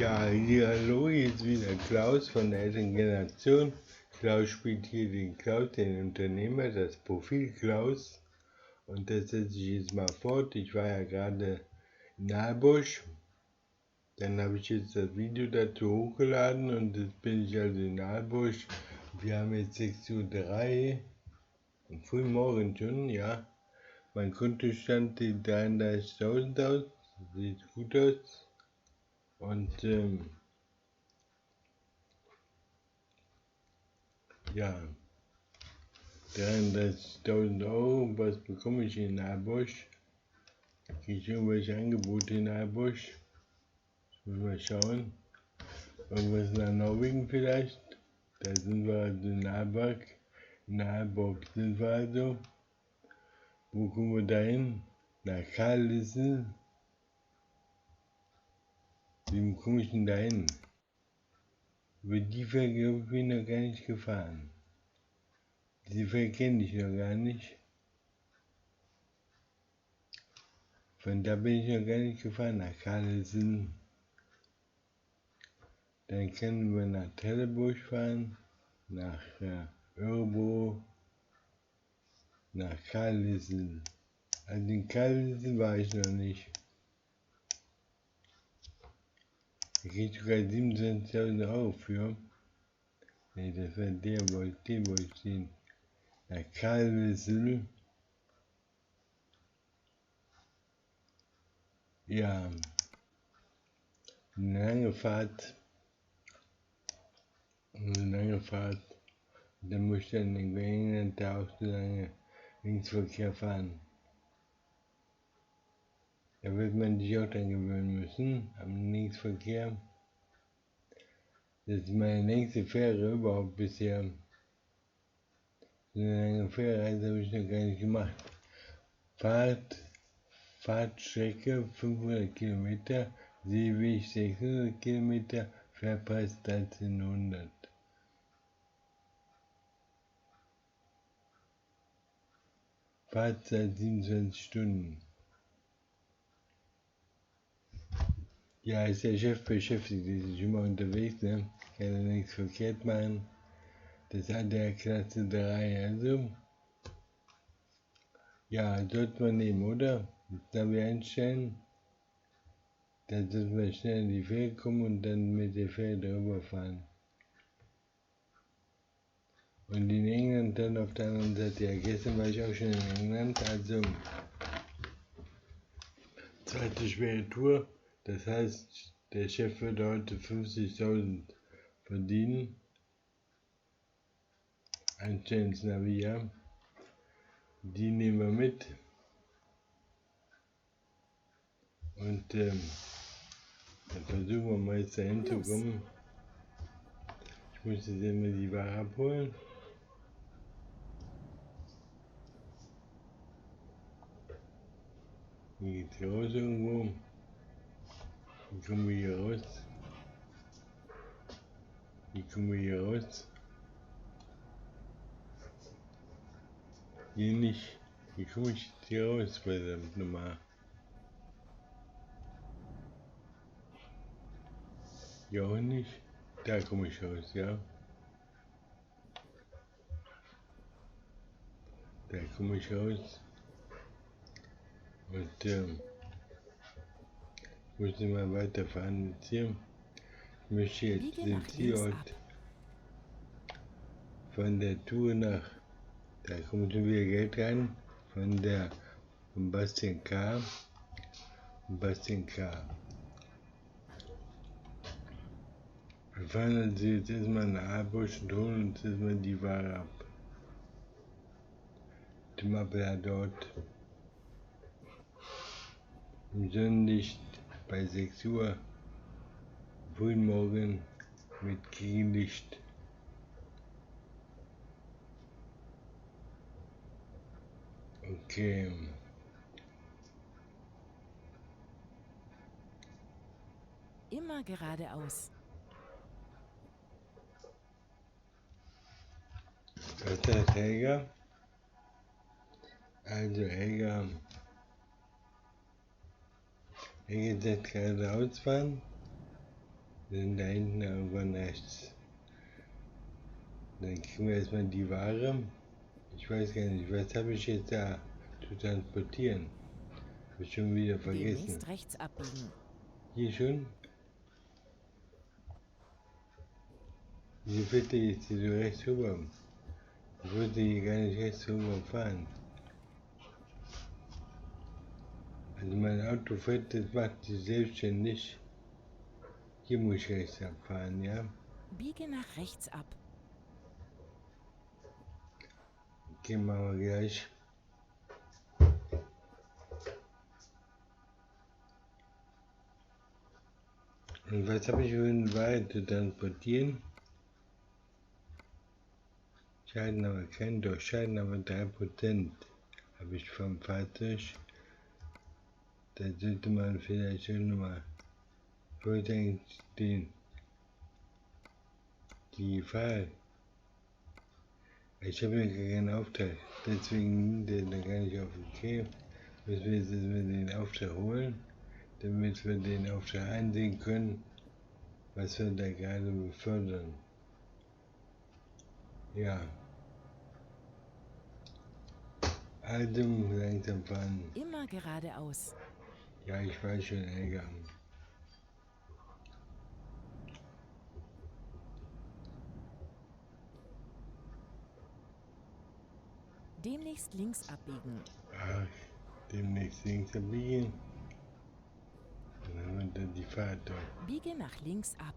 Ja, hier, hallo, jetzt wieder Klaus von der älteren Generation. Klaus spielt hier den Klaus, den Unternehmer, das Profil Klaus. Und das setze ich jetzt mal fort. Ich war ja gerade in Aalborg. Dann habe ich jetzt das Video dazu hochgeladen und jetzt bin ich also in Aalborg. Wir haben jetzt 6:03 Uhr, früh morgen schon, ja. Mein Kontostand sieht 33.000 aus, sieht gut aus. Und ja, 33.000 Euro, was bekomme ich in Aalborg? Kriege ich irgendwelche Angebote in Aalborg? Mal schauen. Irgendwas nach Norwegen vielleicht? Da sind wir also in Aalborg. In Aalborg sind wir also. Wo kommen wir da hin? Nach Carlisl. Wie komme ich denn da hin? Über die Verkehr bin ich noch gar nicht gefahren. Diese Verkehr kenne ich noch gar nicht. Von da bin ich noch gar nicht gefahren, nach Carlisl. Dann können wir nach Trelleborg fahren, nach Örebro, nach Carlisl. Also in Carlisl war ich noch nicht. Da kriege ich sogar 27.000 Euro für. Ne, das war den wollte ich sehen. Nach Carlisl. Ja, eine lange Fahrt. Dann muss ich dann in England da auch so lange Linksverkehr fahren. Da wird man sich auch dann gewöhnen müssen, am Linksverkehr. Das ist meine längste Fähre überhaupt bisher. So eine lange Fährreise habe ich noch gar nicht gemacht. Fahrtstrecke 500 Kilometer, Seeweg 600 Kilometer, Fährpreis 1300. Fahrzeit 27 Stunden. Ja, ist der Chef beschäftigt, ist immer unterwegs, ne? Kann er nichts verkehrt machen. Das hat der Klasse 3, also. Ja, sollte man nehmen, oder? Da wir einstellen, dann sollten wir schnell in die Fähre kommen und dann mit der Fähre drüber fahren. Und in England dann auf der anderen Seite, ja, gestern war ich auch schon in England, also zweite schwere Tour, das heißt, der Chef wird heute 50.000 verdienen. Einstellen ins Navi, ja. Die nehmen wir mit. Und dann versuchen wir mal jetzt dahin zu kommen. Ich muss jetzt immer die Ware abholen. Hier geht's raus irgendwo. Wie kommen wir hier raus? Hier nicht. Wie komme ich jetzt hier raus, verdammt nochmal? Hier auch nicht. Da komme ich raus, ja. Da komme ich raus. Und ich muss immer weiterfahren jetzt hier. Ich möchte jetzt den Zielort von der Tour nach, da kommt schon wieder Geld rein, von Bastian K. Wir fahren also jetzt erstmal nach Aalborg und holen uns erstmal die Ware ab. Dem Appler dort im Sonnenlicht bei 6 Uhr, frühen Morgen mit Gegenlicht. Okay. Immer geradeaus. Was sagt Helga? Also Helga sagt geradeaus fahren. Dann da hinten irgendwann rechts. Dann kriegen wir erstmal die Ware. Ich weiß gar nicht, was habe ich jetzt da zu transportieren? Habe ich schon wieder vergessen. Demnächst rechts abbiegen. Hier schon? Wieso fährt der jetzt hier so rechts rüber? Ich wollte hier gar nicht rechts rüber fahren. Also mein Auto fährt, das macht sich selbstständig. Hier muss ich rechts abfahren, ja? Biege nach rechts ab. Okay, machen wir gleich. Und was habe ich für eine Ware zu transportieren? Schaden aber kein doch, Schaden aber 3% habe ich vom Fahrzeug. Da sollte man vielleicht schon nochmal, ich wollte eigentlich die Fahrt. Ich habe ja gar keinen Auftrag, deswegen da kann ich auf okay. Müssen wir jetzt erstmal den Auftrag holen, damit wir den Auftrag einsehen können, was wir da gerade befördern. Ja. Also langsam fahren. Immer geradeaus. Ja, ich weiß schon, Ärger. Demnächst links abbiegen. Ach, demnächst links abbiegen. Dann haben wir dann die Fahrt dort. Biege nach links ab.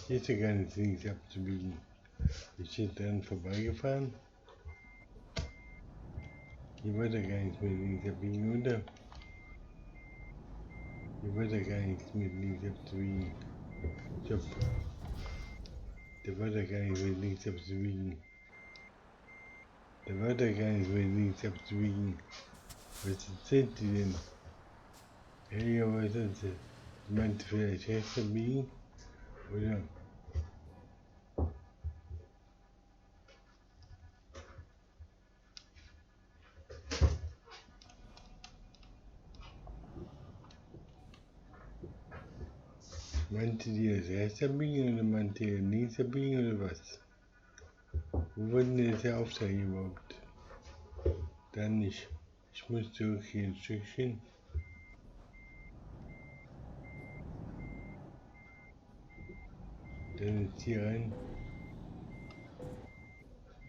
Hier ist ja gar nicht links abzubiegen. Ich bin dran vorbeigefahren. Hier wollte gar nichts mit links abbiegen, oder? Hier wollte gar nichts mit links abzubiegen. Stopp. Der wollte gar nicht mit links abzubiegen. Der wollte gar nicht mit links abzubiegen. Was erzählt die denn? Hey, aber was ist das? Du meinst vielleicht rechts abbiegen? Oder? Meinte die das rechts abbiegen oder meinte die links abbiegen oder was? Wo war denn jetzt der Auftrag überhaupt? Dann nicht. Ich muss zurück hier ein Stückchen. Dann jetzt hier rein.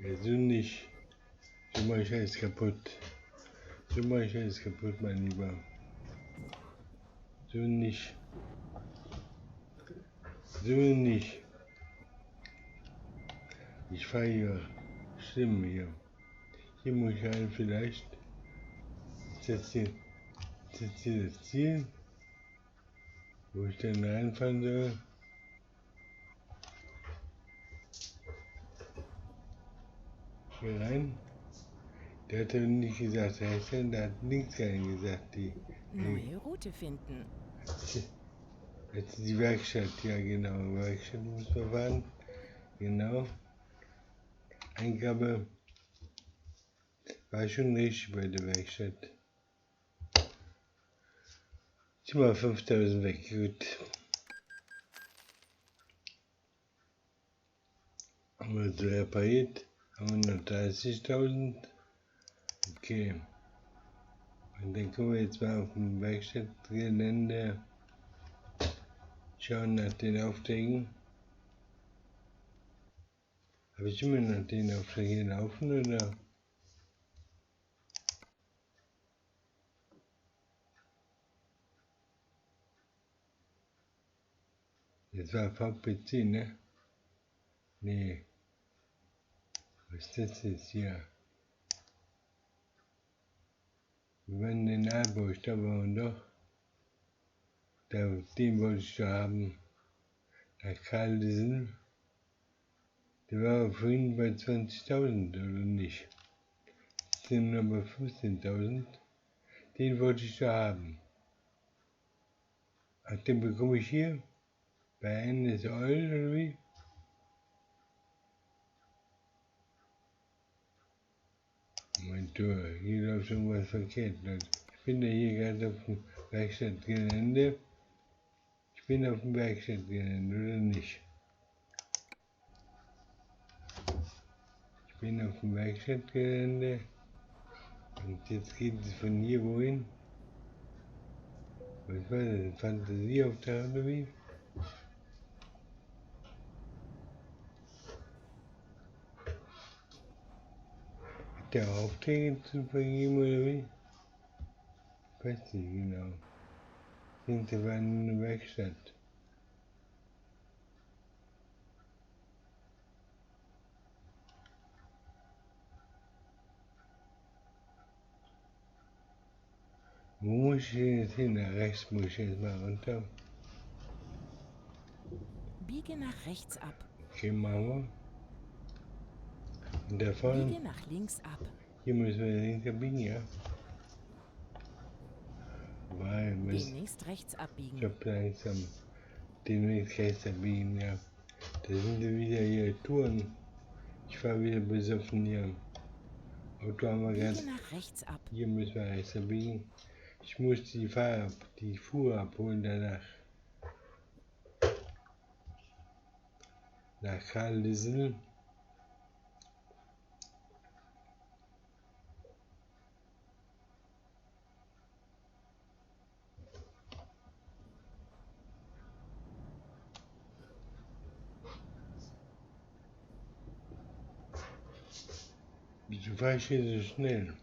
Ja, so nicht. So mache ich alles kaputt. So mache ich alles kaputt, mein Lieber. So nicht. So nicht. Ich fahre hier. Schlimm hier. Hier muss ich rein vielleicht. Ist das hier das Ziel? Wo ich dann reinfahren soll? Hier rein. Der hat ja nicht gesagt, der hat nichts rein gesagt. Neue Route finden. Jetzt die Werkstatt, ja genau, Werkstatt muss man fahren. Genau. Eingabe war schon richtig bei der Werkstatt. Zieh mal 5000 weg, gut. Haben wir so repariert. Haben wir noch 30.000. Okay. Und dann können wir jetzt mal auf dem Werkstattgelände schauen nach den Aufträgen. Habe ich immer noch den Auftrag hier laufen oder? Das war VPC, ne? Nee. Was ist das jetzt hier? Wir waren in Aalborg, da waren wir doch. Den wollte ich da haben. Der Carlisl. Der war vorhin bei 20.000 oder nicht? Das sind aber 15.000. Den wollte ich da haben. Ach, den bekomme ich hier? Bei NS Oil oder wie? Mein Tor, hier läuft irgendwas verkehrt, Leute. Ich bin da hier gerade auf dem Werkstattgelände. Ich bin auf dem Werkstattgelände, oder nicht? Ich bin auf dem Werkstattgelände und jetzt geht es von hier wohin? Was war das? Ein Fantasieauftrag oder wie? Hat der Aufträge zu vergeben oder wie? Ich weiß nicht genau. Ich denke, da war nur eine Werkstatt. Wo muss ich denn jetzt hin? Nach rechts muss ich jetzt mal runter. Biege nach rechts ab. Okay, machen wir. Und da vorne, Biege nach links ab. hier müssen wir links abbiegen, ja? Weil, Demnächst rechts abbiegen. ich hab langsam demnächst rechts abbiegen, ja. Da sind wir wieder hier Touren. Ich fahre wieder besoffen hier. Auto haben wir Biege gerade. nach rechts ab. Hier müssen wir rechts abbiegen. Ich muss die Fuhr abholen danach. Nach Carlisl. Wieso fahre ich hier so schnell?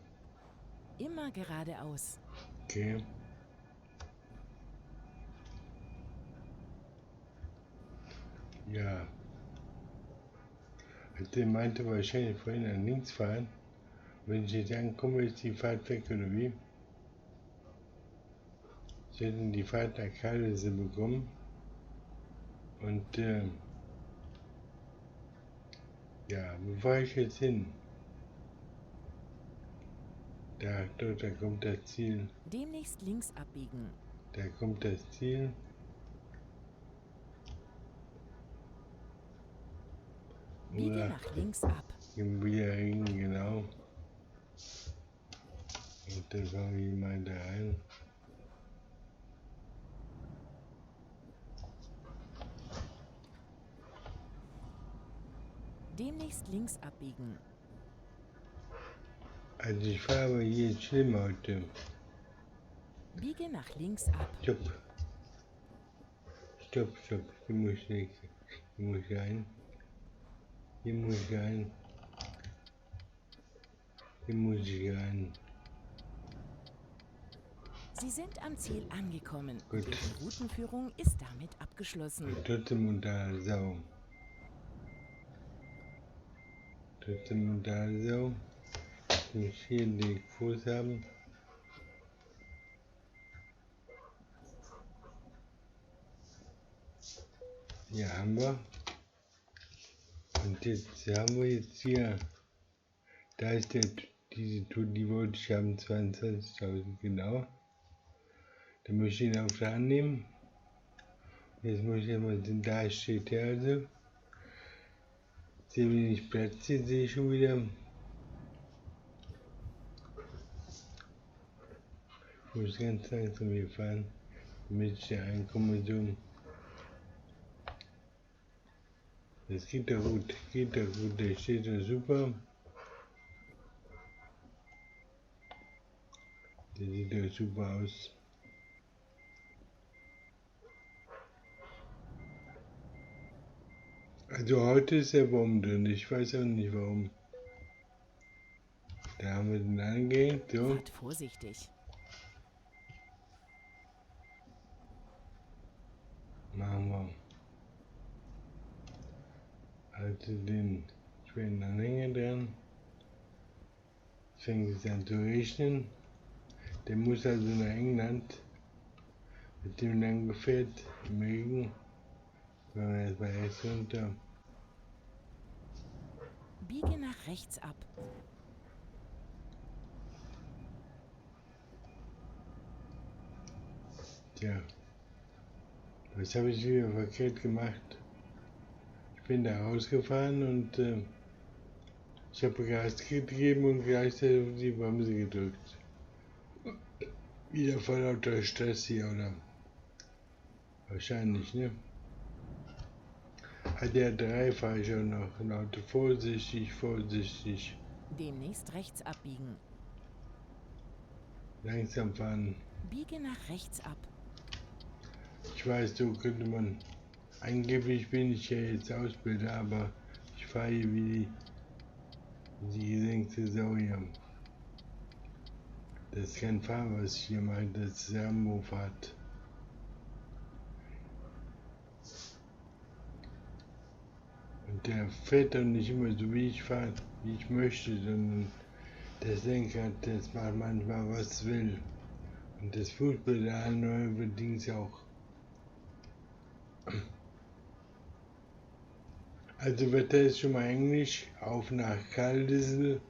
Immer geradeaus. Okay. Ja. Der meinte wahrscheinlich vorhin an links fahren. Wenn ich jetzt ankomme, ist die Fahrt weg oder wie? Sie hätten die Fahrt nach Carlisl bekommen. Und ja, wo fahre ich jetzt hin? Da kommt das Ziel. Demnächst links abbiegen. Da kommt das Ziel. Biege Oder nach links ab. im Biering, genau. Und dann fange ich mal da rein. Demnächst links abbiegen. Also ich fahre aber hier jetzt schlimm heute. Biege nach links ab. Stopp. Stopp, stopp. Hier muss ich nicht. Hier muss ich rein. Hier muss ich rein. Hier muss ich rein. Sie sind am Ziel angekommen. Gut. Ihre Routenführung ist damit abgeschlossen. Und trotzdem unter Sau. Trotzdem unter Sau. Ich muss hier den Fuß haben. Hier haben wir. Und jetzt haben wir jetzt hier. Da ist diese Tour, die wollte ich haben, 22.000 genau. Da möchte ich ihn auf der Hand nehmen. Jetzt muss ich mal sehen, da steht er also. Sehr wenig Platz hier, sehe ich schon wieder. Ich muss ganz langsam hier fahren, damit ich da reinkomme. So. Das geht doch gut, der steht doch super. Der sieht doch super aus. Also heute ist der Baum drin, ich weiß auch nicht warum. Da haben wir den angehängt, so. Fahrt vorsichtig. Machen wir. Also den schweren Anhänger dran. Fängt es an zu regnen. Der muss also nach England. Mit dem lang gefährt, im Regen. Wenn wir jetzt mal rechts runter. Biege nach rechts ab. Tja, was habe ich wieder verkehrt gemacht? Ich bin da rausgefahren und ich habe Gas gegeben und gleichzeitig auf die Bremse gedrückt. Wieder voll lauter Stress hier, oder? Wahrscheinlich, ne? ADR3 fahre ich auch noch. Leute, vorsichtig, vorsichtig. Demnächst rechts abbiegen. Langsam fahren. Biege nach rechts ab. Ich weiß, so könnte man. Angeblich bin ich ja jetzt Ausbilder, aber ich fahre hier wie die gesenkte Sau hier. Das ist kein Fahren, was ich hier mache, das ist Fahrt. Und der fährt dann nicht immer so, wie ich fahre, wie ich möchte, sondern der Lenker, das macht manchmal, was es will. Und das Fußpedal neuerdings auch. Also Wetter ist schon mal Englisch, auf nach Carlisl.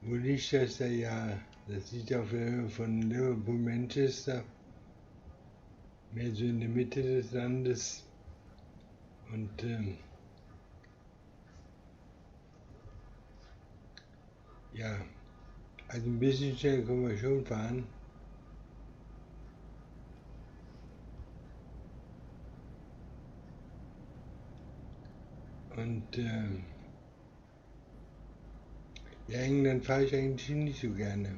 Wo liegt das da? Ja, das liegt auf der Höhe von Liverpool, Manchester. Mehr so in der Mitte des Landes. Und ja, also ein bisschen schnell können wir schon fahren. Und ja, England fahre ich eigentlich nicht so gerne,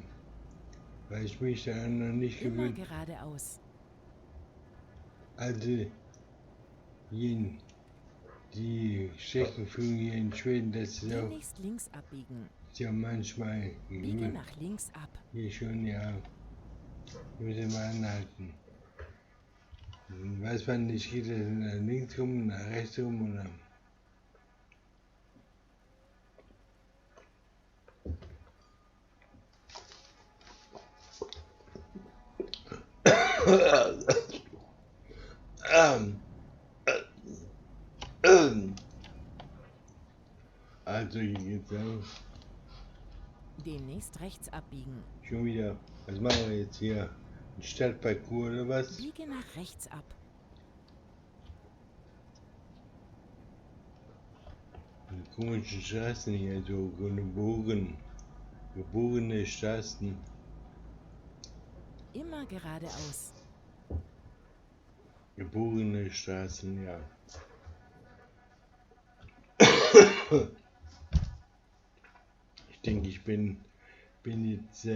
weil ich mich daran noch nicht Immer gewöhnt. geradeaus. Also die Streckenführung hier in Schweden, das ist auch Demnächst links abbiegen. ja manchmal Biege nach links ab. hier schon, ja, müssen wir anhalten. Dann weiß man nicht, geht es nach links rum, nach rechts rum oder. Also hier geht's auch. Demnächst rechts abbiegen. Schon wieder. Was machen wir jetzt hier? Ein Stadtparcours oder was? Biege nach rechts ab. Die komischen Straßen hier, so gebogene Straßen. Immer geradeaus. Gebogene Straßen, ja. Ich denke, ich bin jetzt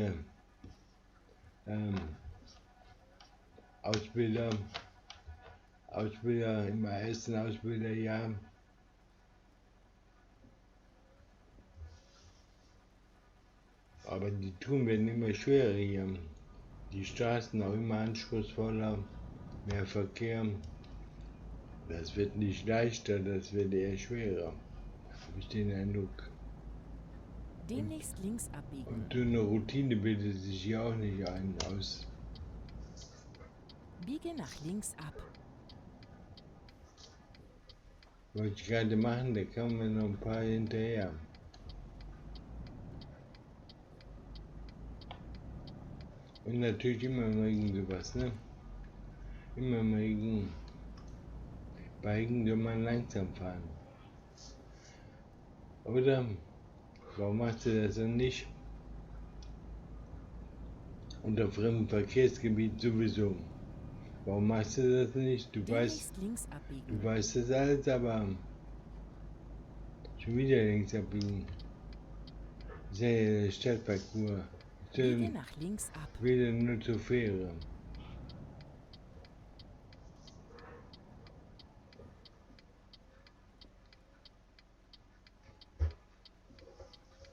Ausbilder im ersten Ausbilderjahr. Aber die Touren werden immer schwerer hier. Die Straßen auch immer anspruchsvoller, mehr Verkehr. Das wird nicht leichter, das wird eher schwerer. Habe ich den Eindruck. Demnächst links abbiegen. Und so eine Routine bildet sich hier auch nicht aus. Biege nach links ab. Wollte ich gerade machen, da kommen wir noch ein paar hinterher. Und natürlich immer mal irgend sowas, ne? Immer mal bei irgend soll man langsam fahren. Oder? Warum machst du das dann nicht? Unter fremdem Verkehrsgebiet sowieso. Warum machst du das nicht? Du weißt das alles, aber schon wieder links abbiegen. Das ist ja der Stadtparcours. Biege nach links ab. Wieder nur zur Fähre.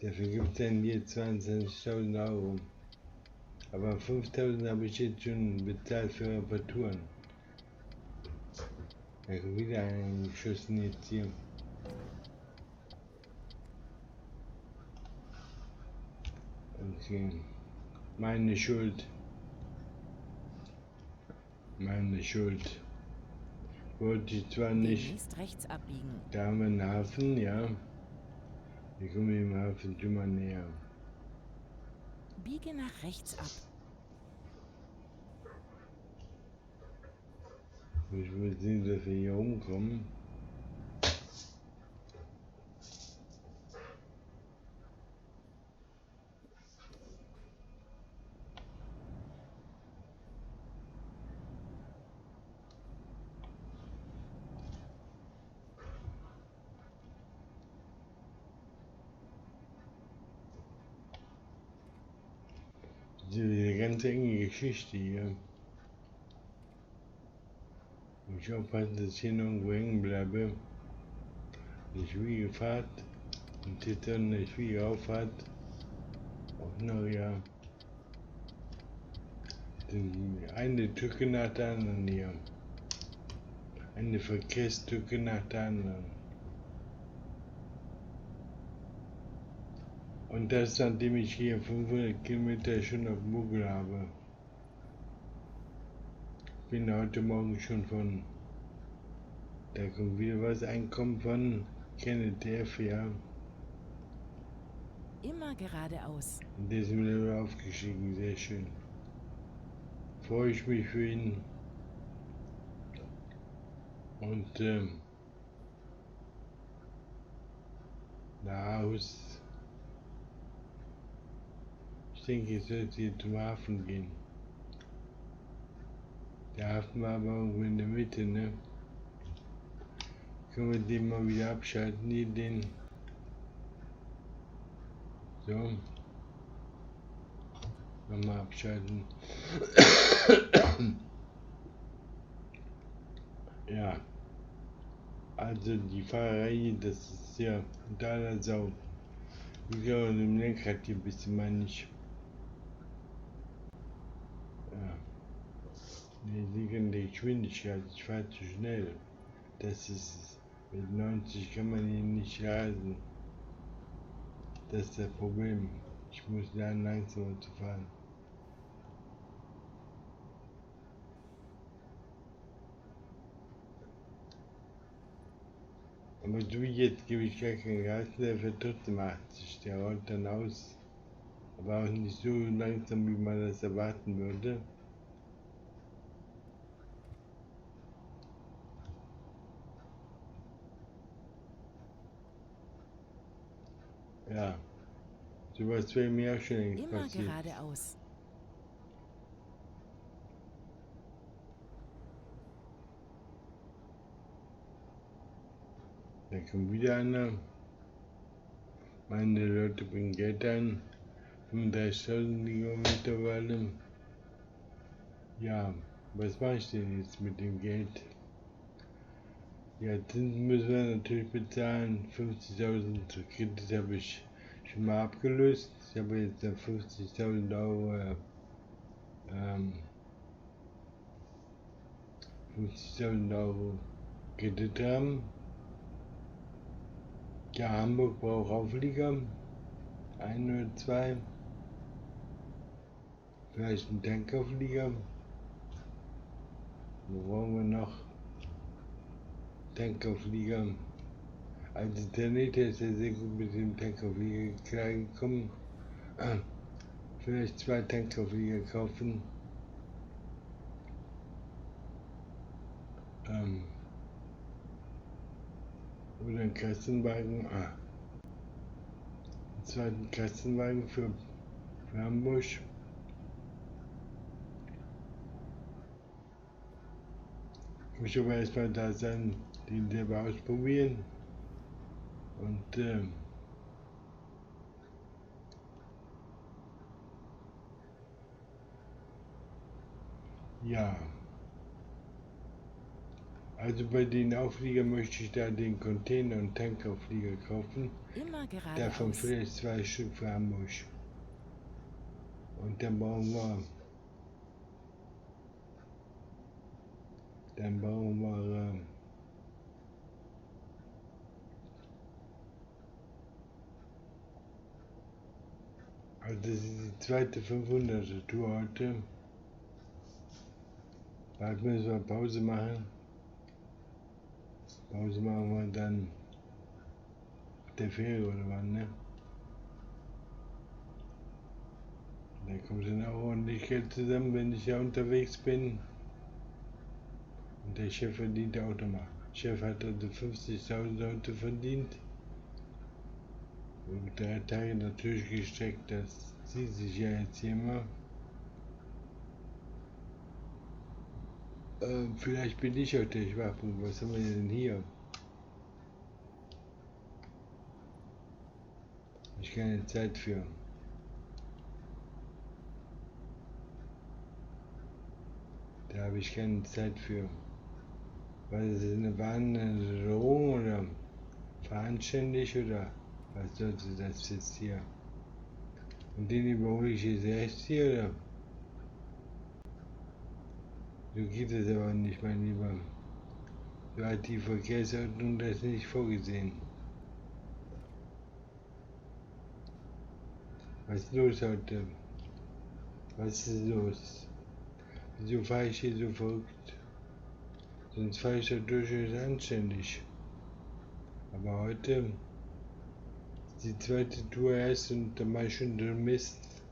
Dafür gibt es dann hier 20.000 Euro. Aber 5.000 habe ich jetzt schon bezahlt für Reparaturen. Da kommt wieder einer geschossen jetzt hier. Okay. Meine Schuld. Meine Schuld. Wollte ich zwar nicht. Demnächst rechts abbiegen. Da haben wir einen Hafen, ja. Wir kommen dem Hafen schon mal näher. Biege nach rechts ab. Ich will sehen, dass wir hier rumkommen. ganz enge Geschichte hier. Muss ich aufpassen, dass ich hier nirgendwo hängen bleibe. Die Schwiegerfahrt und jetzt dann eine Schwiegerauffahrt. Auch noch ja. Eine Tücke nach der anderen hier. Eine Verkehrstücke nach der anderen. Und das, nachdem ich hier 500 Kilometer schon auf dem Buckel habe. Ich bin heute Morgen schon von, da kommt wieder was, Einkommen von KNTF, ja. Immer geradeaus. Und der ist mir wieder aufgestiegen, sehr schön. Freue ich mich für ihn. Und nach Haus. Ich denke, ich sollte hier zum Hafen gehen. Der Hafen war aber irgendwo in der Mitte, ne? Können wir den mal wieder abschalten, hier den. So. Nochmal abschalten. Ja. Also die Fahrerei, das ist ja totaler Sau. Ich glaube, im Lenkrad hier ein bisschen meine ich. Ja. Nee, liegende Geschwindigkeit, ich fahre zu schnell. Das ist es. Mit 90 kann man hier nicht reisen. Das ist das Problem. Ich muss lernen, langsamer zu fahren. Aber so wie jetzt gebe ich gar keinen Gas, der fährt trotzdem 80. Der rollt dann aus. Aber auch nicht so langsam, wie man das erwarten würde. Ja, sowas wäre mir auch schon längst Immer passiert. geradeaus. Da kommt wieder einer. Meine Leute bringen Geld ein. 35.000 liegen mittlerweile. Ja, was mache ich denn jetzt mit dem Geld? Ja, Zinsen müssen wir natürlich bezahlen. 50.000 Kredit habe ich schon mal abgelöst. Ich habe jetzt 50.000 Euro 50.000 Euro Kredit haben. Ja, Hamburg braucht Auflieger. 1 oder 2. Vielleicht einen Tankauflieger. Wo brauchen wir noch? Tankauflieger. Also der Nähter ist ja sehr gut mit dem Tankauflieger klargekommen. Vielleicht 2 Tankauflieger kaufen. Oder einen Kastenwagen. Einen zweiten Kastenwagen für Hamburg. Ich muss aber erstmal da sein, den selber ausprobieren. Und ja. Also bei den Aufliegern möchte ich da den Container- und Tankauflieger kaufen. Immer Davon geradeaus. vielleicht 2 Stück für Hamburg. Und dann brauchen wir also das ist die zweite 500er Tour heute. Bald müssen wir Pause machen. Pause machen wir dann auf der Fähre oder wann, ne? Da kommt dann auch ordentlich Geld zusammen, wenn ich ja unterwegs bin. Und der Chef verdient auch nochmal. Der Chef hat also 50.000 heute verdient. Und 3 Tage natürlich gestreckt, das zieht sich ja jetzt hier mal. Vielleicht bin ich heute der Schwachpunkt. Was haben wir denn hier? Ich keine Zeit für. Da habe ich keine Zeit für. Was ist das, eine warnende Drohung oder veranständig oder was sollte das jetzt hier? Und den überhole ich jetzt rechts hier oder? So geht es aber nicht, mein Lieber. So hat die Verkehrsordnung das nicht vorgesehen. Was ist los heute? Was ist los? Wieso fahre ich hier so verrückt? Sonst fahre ich ja durchaus anständig. Aber heute ist die zweite Tour erst und dann mache ich schon den Mist.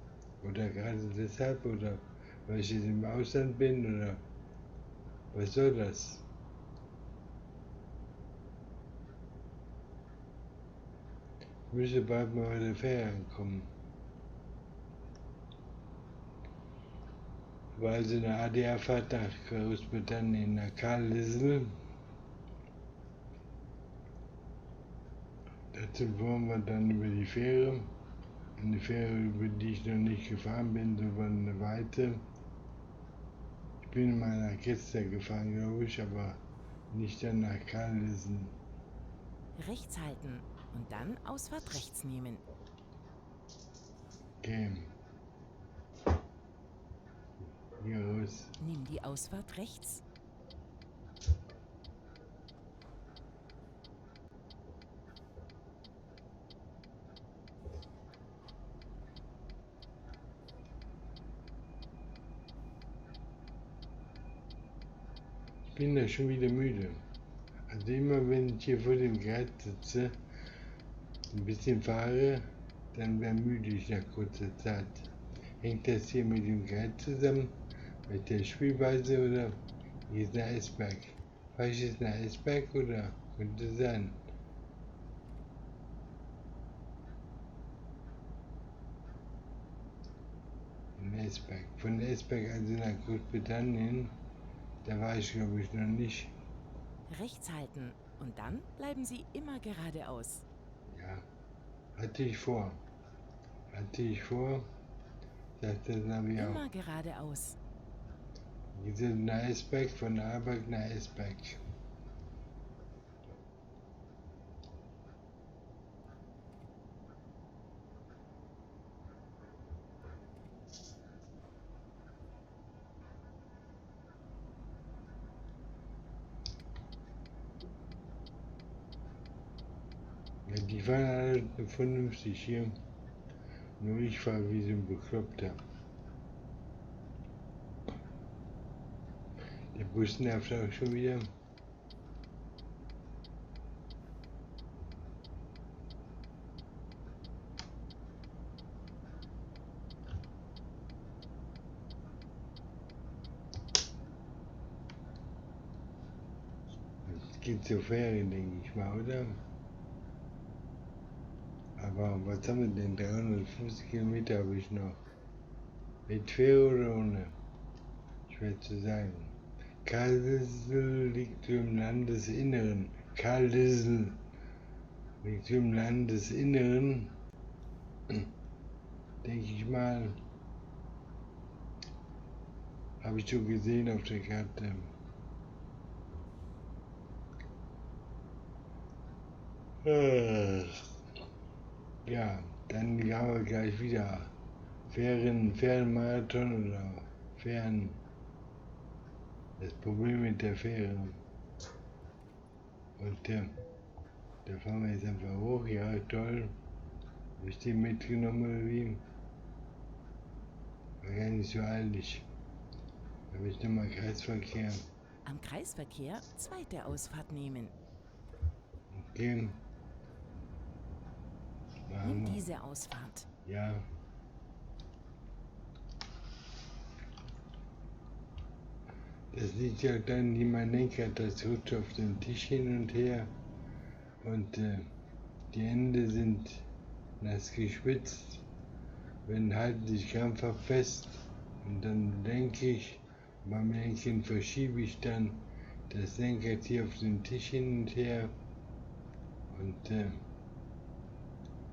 Oder gerade deshalb, oder weil ich jetzt im Ausland bin, oder was soll das? Ich müsste bald mal bei der Fähre ankommen. War also eine ADR-Fahrt nach Großbritannien, nach Carlisl. Dazu fuhren wir dann über die Fähre. Eine Fähre, über die ich noch nicht gefahren bin, so war eine weite. Ich bin mal nach Chester gefahren, glaube ich, aber nicht dann nach Carlisl. Rechts halten und dann Ausfahrt rechts nehmen. Okay. Hier raus. Nimm die Ausfahrt rechts. Ich bin da schon wieder müde. Also immer wenn ich hier vor dem Rad sitze, ein bisschen fahre, dann werde müde ich nach kurzer Zeit. Hängt das hier mit dem Rad zusammen, mit der Spielweise oder hier ist ein Eisberg? Fahre ich jetzt nach Eisberg oder könnte sein? Ein Eisberg. Von Eisberg also nach Großbritannien, da war ich glaube ich noch nicht. Rechts halten und dann bleiben Sie immer geradeaus. Ja, hatte ich vor. Sagt das Navi auch. Immer geradeaus. Wir sind ein Eisberg von Aalborg nach Eisberg. Ja, die fahren alle vernünftig hier. Nur ich fahre wie so ein Bekloppter. Der Bus nervt auch schon wieder. Es geht zur Fähre, denke ich mal, oder? Aber was haben wir denn? 350 Kilometer habe ich noch. Mit Fähre oder ohne? Schwer zu sagen. Carlisl liegt im Landesinneren. Carlisl liegt im Landesinneren. Denke ich mal. Habe ich schon gesehen auf der Karte. Ja, dann haben wir gleich wieder Fährenmarathon oder Fähren. Das Problem mit der Fähre. Und da fahren wir jetzt einfach hoch. Ja, toll. Habe ich den mitgenommen oder wie? War gar nicht so eilig. Da habe ich nochmal Kreisverkehr. Am Kreisverkehr zweite Ausfahrt nehmen. Okay. Nimm diese Ausfahrt. Ja. Das liegt ja dann, wie man denkt, das rutscht auf dem Tisch hin und her. Und die Ende sind nass geschwitzt. Wenn halten sich krampfhaft fest. Und dann denke ich, beim Lenken verschiebe ich dann das Lenkrad hier auf den Tisch hin und her. Und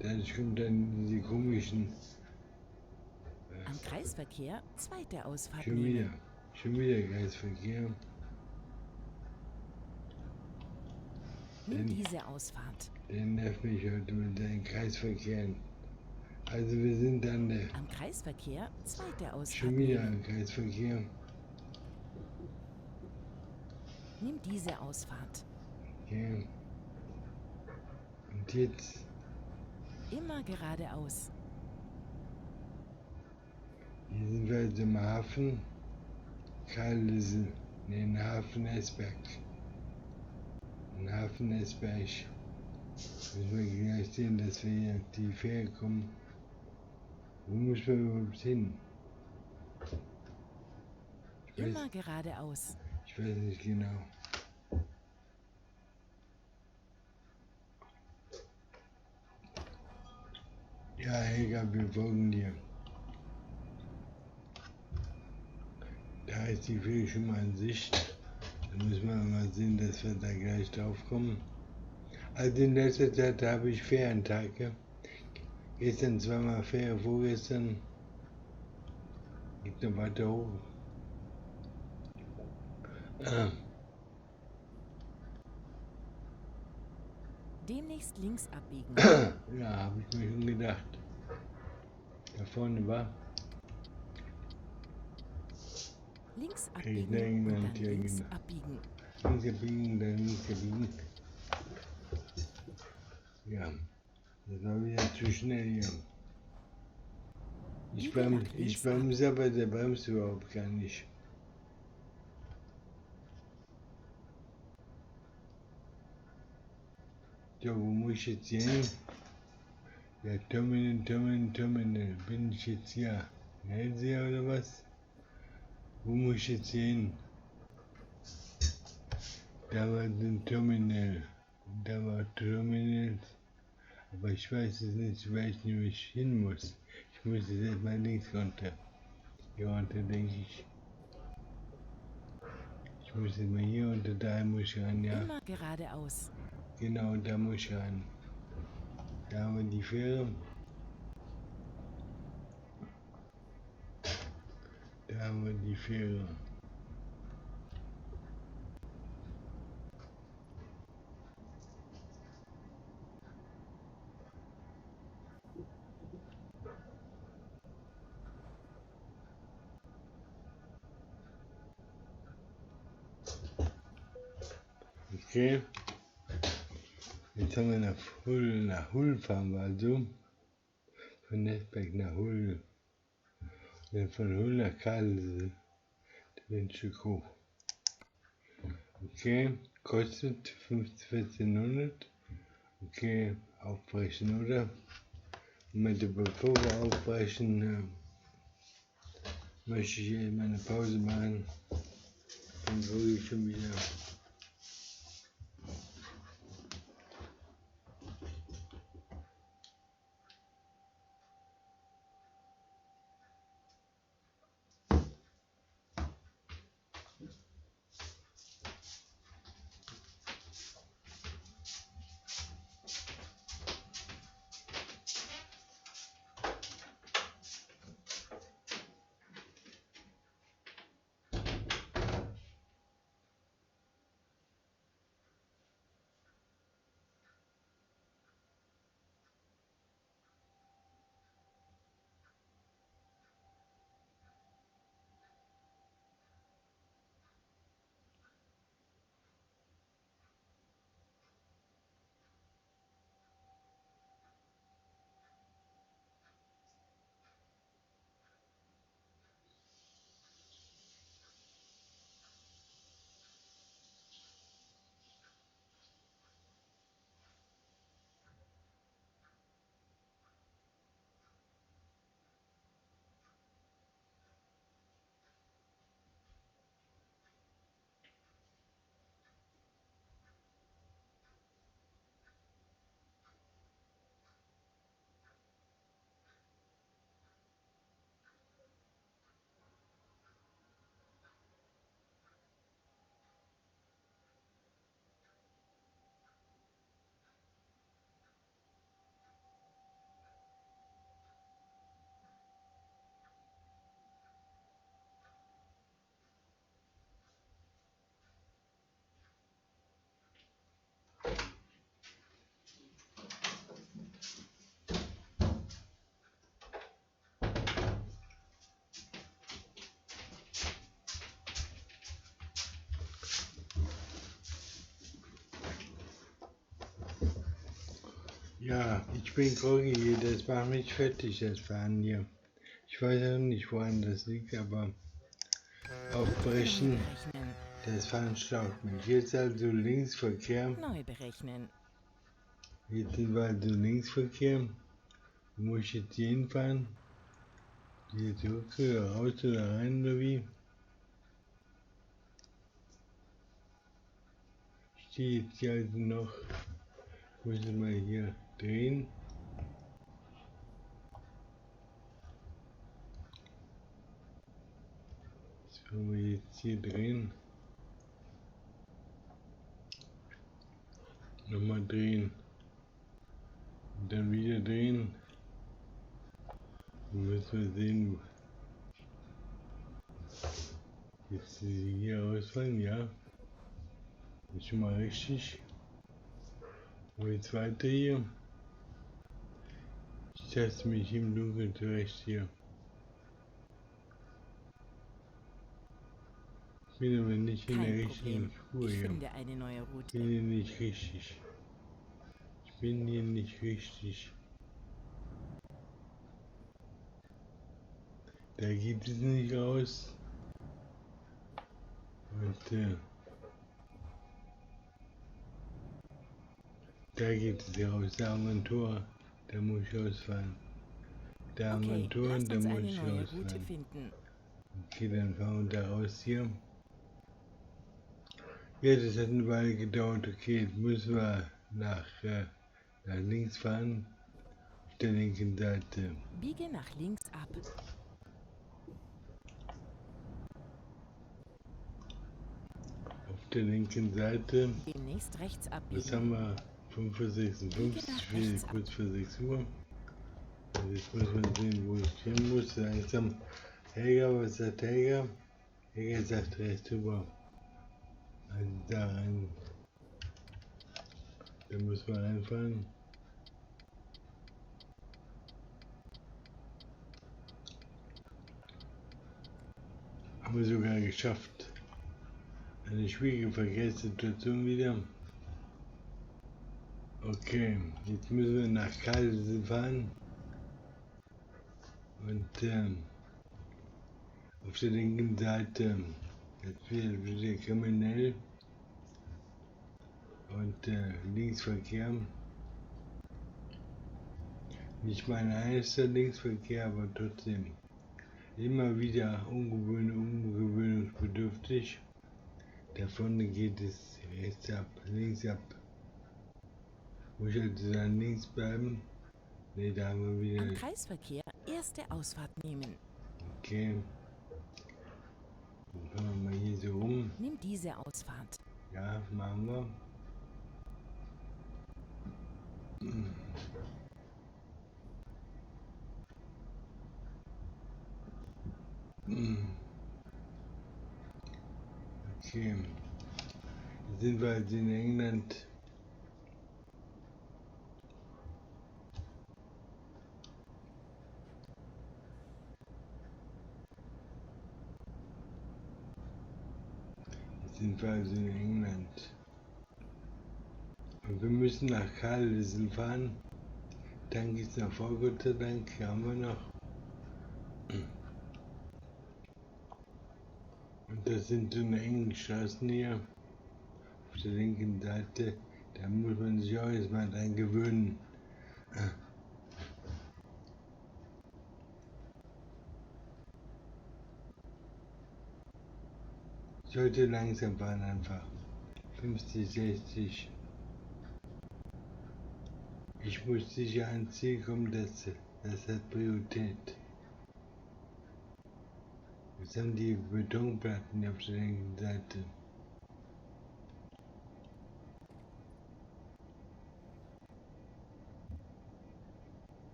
dann kommt dann diese komischen. Am Kreisverkehr zweite Ausfahrt Schon wieder. nehmen. Schon wieder Kreisverkehr. Nimm diese Ausfahrt. Der nervt mich heute mit seinen Kreisverkehren. Also wir sind an der... Am Kreisverkehr zweite Ausfahrt. Schon wieder nehmen. ein Kreisverkehr. Nimm diese Ausfahrt. Okay. Und jetzt... Immer geradeaus. Hier sind wir jetzt im Hafen Carlisl. Ne, im Hafen Esberg. Im Hafen Esberg. Müssen wir gleich sehen, dass wir hier auf die Fähre kommen. Wo muss man überhaupt hin? Immer geradeaus. Ich weiß nicht genau. Ja, Helga, wir folgen dir. Da ist die Fähre schon mal in Sicht. Da müssen wir mal sehen, dass wir da gleich drauf kommen. Also in letzter Zeit habe ich Fährentage. Gestern zweimal Fähre, vorgestern geht noch weiter hoch. Demnächst links abbiegen. Ja, habe ich mir schon gedacht. Da vorne war. Links Okay, abbiegen und dann ja, links genau. abbiegen. Links abbiegen, dann links abbiegen. Ja, das war wieder zu schnell hier. Ich bremse, aber der bremst überhaupt gar nicht. So, wo muss ich jetzt hier hin? Ja, Terminal. Bin ich jetzt hier? Hellseher oder was? Wo muss ich jetzt hier hin? Da war ein Terminal. Und da war Terminals. Aber ich weiß es nicht, weil ich nämlich hin muss. Ich muss jetzt erstmal links runter. Hier runter, denke ich. Ich muss jetzt mal hier unter, da muss ich ran, ja. Immer geradeaus. Genau, da muss ich ran. Da haben wir die Fähre. Da haben wir die Fähre. Okay. Jetzt haben wir nach Hull fahren wir also. Von Nesberg nach Hull. Dann von Hull nach Carlisl. Den Stück hoch. Okay, kostet 1400. Okay, aufbrechen, oder? Moment, bevor wir aufbrechen, möchte ich hier mal eine Pause machen. Dann drücke ich schon wieder. Ja, ich bin groggy hier, das macht mich fertig, das Fahren hier. Ich weiß auch nicht, woran das liegt, aber aufbrechen, das Fahren staucht mich. Jetzt also Linksverkehr. Neu berechnen. Jetzt sind wir also Linksverkehr. Wo muss ich jetzt hier hinfahren? Hier zurück oder raus oder rein oder wie? Ich stehe jetzt hier also noch. Ich muss mal hier drehen. Das können wir jetzt hier drehen. Nochmal drehen. Und dann wieder drehen. Dann müssen wir sehen. Jetzt hier ausfallen, ja. Ist schon mal richtig. Und jetzt weiter hier. Ich taste mich im Dunkeln zurecht hier. Ich bin aber nicht in der richtigen Spur Ich hier. finde eine neue Route. Ich bin hier nicht richtig. Ich bin hier nicht richtig. Da geht es nicht raus. Und da geht es raus. Da haben wir ein Tor. Da muss ich ausfahren. Da haben wir ein Tor und da muss ich ausfahren. Okay, dann fahren wir da raus hier. Ja, das hat eine Weile gedauert. Okay, jetzt müssen wir nach links fahren. Auf der linken Seite. Biege nach links ab. Auf der linken Seite. Demnächst rechts abbiegen. Was haben wir? 5:56 Uhr, kurz vor 6 Uhr. Also jetzt muss man sehen, wo ich hin muss. Langsam. Helga, was sagt Helga? Helga sagt rechts rüber. Also da rein. Da muss man reinfahren. Haben wir sogar geschafft. Eine schwierige Verkehrssituation wieder. Okay, jetzt müssen wir nach Carlisl fahren. Und auf der linken Seite, jetzt wird wieder kriminell. Und Linksverkehr. Nicht mein einziger Linksverkehr, aber trotzdem immer wieder ungewöhnungsbedürftig. Da vorne geht es rechts ab, links ab. Muss ich also dann links bleiben? Ne, da haben wir wieder. Am Kreisverkehr erste Ausfahrt nehmen. Okay. Dann fahren wir mal hier so rum. Nimm diese Ausfahrt. Ja, machen wir. Okay. Jetzt sind wir also in England. Sind wir also in England. Und wir müssen nach Carlisl fahren. Dann geht es nach vor, Gott sei Dank, haben wir noch. Und das sind so eine engen Straßen hier. Auf der linken Seite. Da muss man sich auch erstmal dran gewöhnen. Ich sollte langsam fahren einfach. 50, 60. Ich muss sicher ans Ziel kommen, das hat Priorität. Jetzt haben die Betonplatten auf der linken Seite.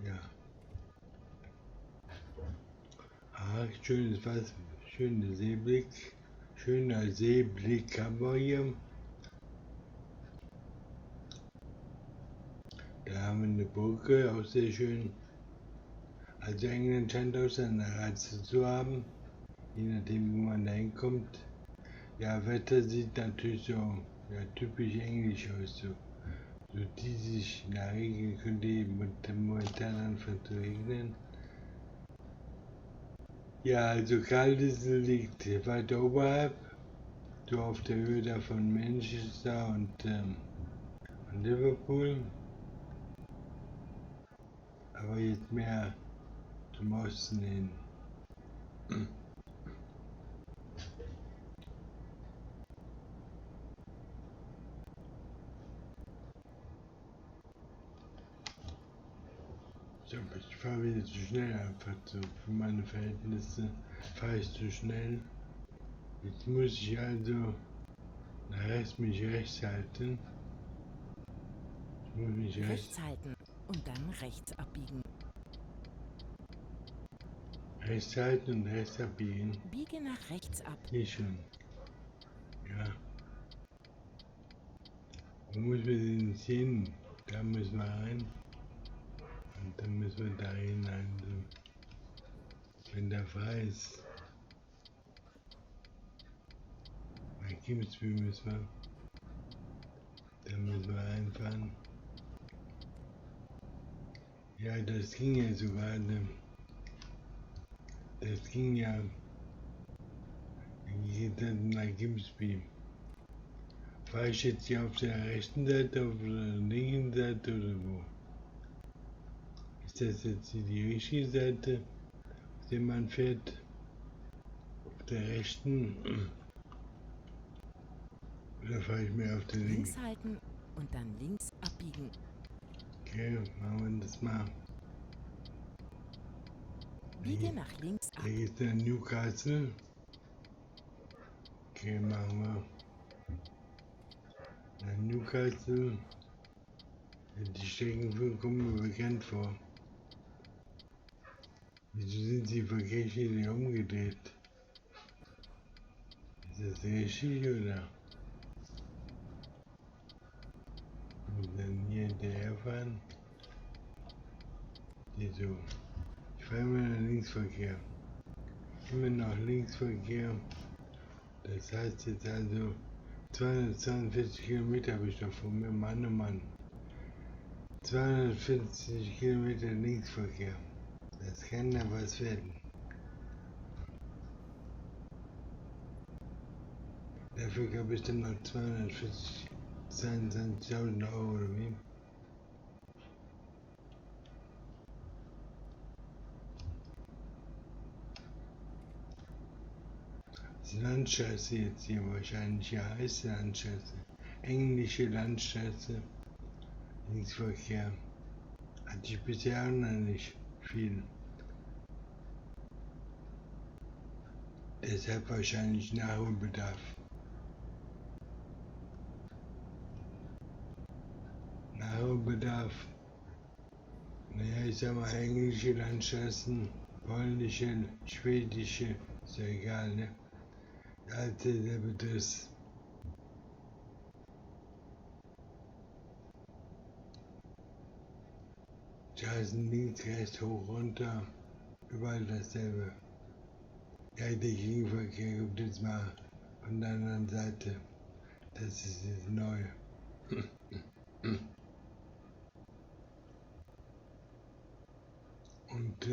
Ja. Ah, schönes was, schöner Seeblick. Schöner Seeblick haben wir hier. Da haben wir eine Brücke, auch sehr schön. Also England scheint auch seine Reize zu haben, je nachdem, wo man da hinkommt. Ja, Wetter sieht natürlich so ja, typisch englisch aus, so diesig, in der Regel könnte momentan anfangen zu regnen. Ja, also Carlisl liegt weiter oberhalb, so auf der Höhe da von Manchester und Liverpool, aber jetzt mehr zum Osten hin. So, ich fahre wieder zu schnell einfach so. Für meine Verhältnisse fahre ich zu schnell. Jetzt muss ich also mich rechts halten. Ich muss mich Rechts halten und dann rechts abbiegen. rechts halten und rechts abbiegen. Biege nach rechts ab. Hier schon. Ja. Wo müssen wir denn jetzt hin? Da müssen wir rein. Und dann müssen wir da hinein. So. Wenn der frei ist. Bei Kimsby müssen wir. Da müssen wir reinfahren. Ja, das ging ja sogar. Das ging ja. Dann geht dann nach Kimsby. Fahre ich jetzt hier auf der rechten Seite, auf der linken Seite oder wo? Ist das jetzt die richtige Seite, auf der man fährt? Auf der rechten? Oder fahre ich mehr auf der linken? Links halten und dann links abbiegen. Okay, machen wir das mal. Biege nach links ab. Hier geht der Newcastle. Okay, machen wir. Der Newcastle. Die Strecken kommen mir bekannt vor. Wieso sind die Verkehrsschilder umgedreht? Ist das richtig oder? Und dann hier hinterherfahren. Hier so. Ich fahre immer noch Linksverkehr. Immer noch Linksverkehr. Das heißt jetzt also 242 Kilometer habe ich noch vor mir. Mann, oh Mann. 240 Kilometer Linksverkehr. Das kann ja was werden. Dafür gab ich dann noch 222.000 Euro oder wie? Das Landstraße jetzt hier wahrscheinlich, ja, heißt Landstraße. Englische Landstraße. Linksverkehr. Hatte ich bisher auch noch nicht viel. Deshalb wahrscheinlich Nachholbedarf. Nachholbedarf. Naja, ich sag mal englische Landstraßen, polnische, schwedische, ist ja egal, ne? Der Begriff. Straßen links, rechts, hoch, runter, überall dasselbe. Ja, der Gegenverkehr kommt jetzt mal von der anderen Seite. Das ist das Neue. Und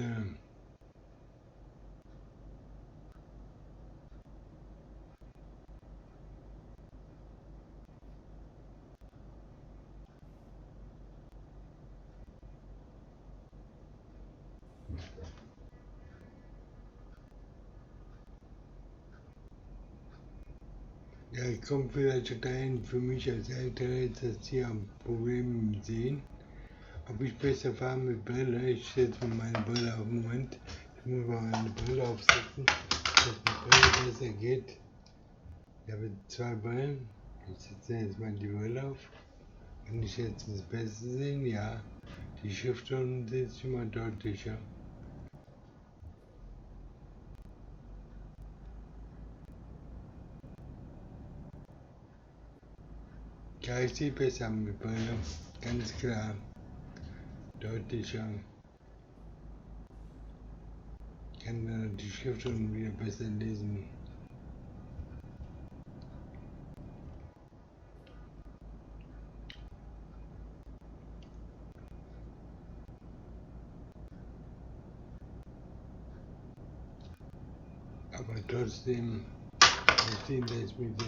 ja, ich komme vielleicht dahin, für mich als Älterer ist das hier ein Problem im Sehen. Ob ich besser fahre mit Brille? Ich setze mir meine Brille auf den Moment. Ich muss mal meine Brille aufsetzen, dass die Brille besser geht. Ich habe zwei Brillen. Ich setze jetzt mal die Brille auf. Kann ich jetzt das Beste sehen? Ja. Die Schrift unten sitzt immer deutlicher. Ja, ich sehe besser mit Brille. Ganz klar. Deutlicher. Ich kann dann die Schrift unten wieder besser lesen. Aber trotzdem, ich sehe das mit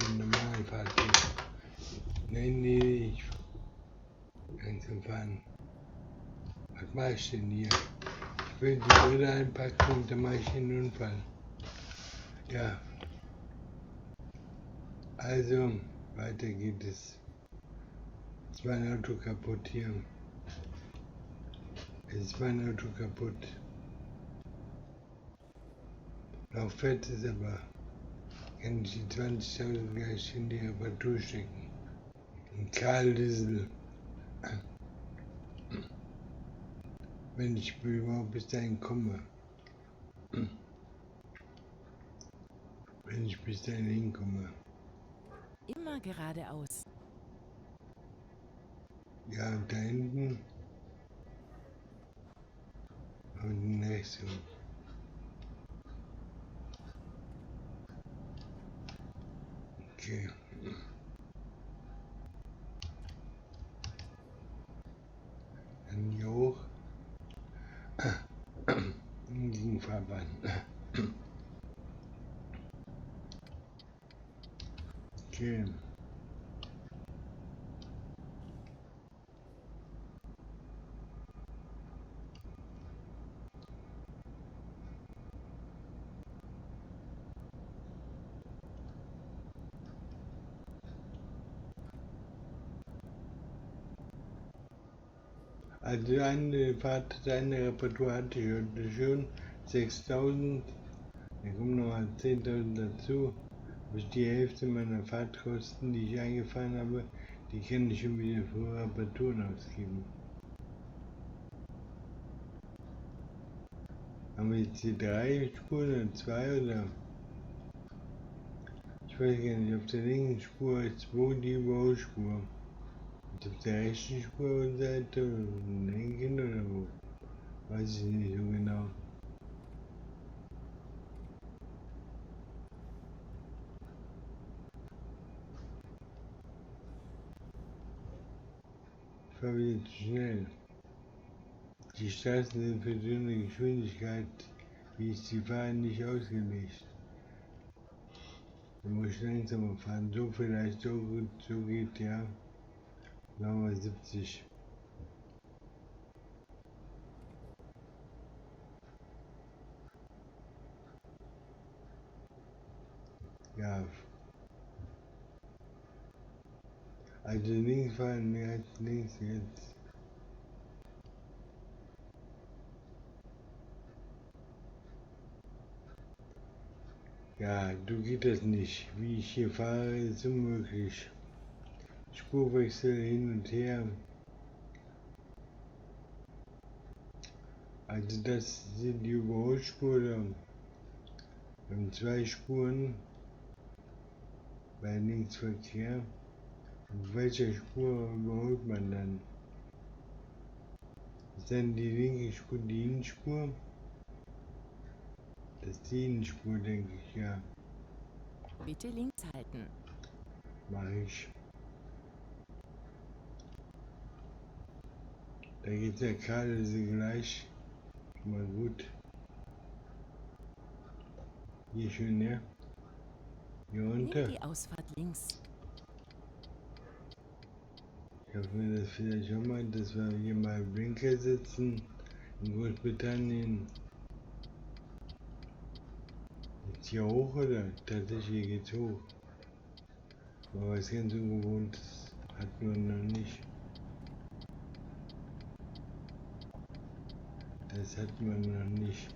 dem normalen Fahrzeug. Nein, nee, ich langsam fahren. Was mache ich denn hier? Ich will die Brille einpacken und dann mache ich einen Unfall. Ja, also, weiter geht es. Ist mein Auto kaputt hier. Es ist mein Auto kaputt. Noch fett ist aber, kann ich die 20.000 gleich in die Reparatur stecken. In Carlisl. Wenn ich überhaupt bis dahin komme. Wenn ich bis dahin hinkomme. Immer geradeaus. Ja, und da hinten. Und rechts rum. Okay. Dann hier hoch. Gegen Fahrbahn. Okay. Also eine Fahrt, eine Reparatur hatte ich heute schon, 6.000, dann kommen nochmal 10.000 dazu, bis die Hälfte meiner Fahrtkosten, die ich eingefahren habe, die kann ich schon wieder für Reparaturen ausgeben. Haben wir jetzt hier 3 Spuren oder 2 oder? Ich weiß gar nicht, auf der linken Spur ist wo die Überholspur. Und auf der rechten Spurseite oder linken oder wo? Weiß ich nicht so genau. Ich fahre wieder zu schnell. Die Straßen sind für so eine Geschwindigkeit, wie ich sie fahre, nicht ausgelegt. Da muss ich langsamer fahren. So vielleicht, so gut, so geht, ja. Sagen wir 70. Ja. Also links fahren, mehr als links jetzt. Ja, du geht das nicht. Wie ich hier fahre, ist unmöglich. Spurwechsel hin und her. Also das sind die Überholspuren. Wir haben 2 Spuren bei Linksverkehr. Auf welcher Spur überholt man dann? Ist dann die linke Spur die Innenspur? Das ist die Innenspur, denke ich, ja. Bitte links halten. Mache ich. Da geht der Carlisl gleich. Mal gut. Hier schön, ja. Hier Nehme runter. die Ausfahrt links. Ich hoffe mir das vielleicht schon mal, dass wir hier mal Blinker sitzen. In Großbritannien. Jetzt hier hoch oder? Tatsächlich geht's hoch. Aber was ganz Ungewohntes hat man noch nicht. Das hat man noch nicht.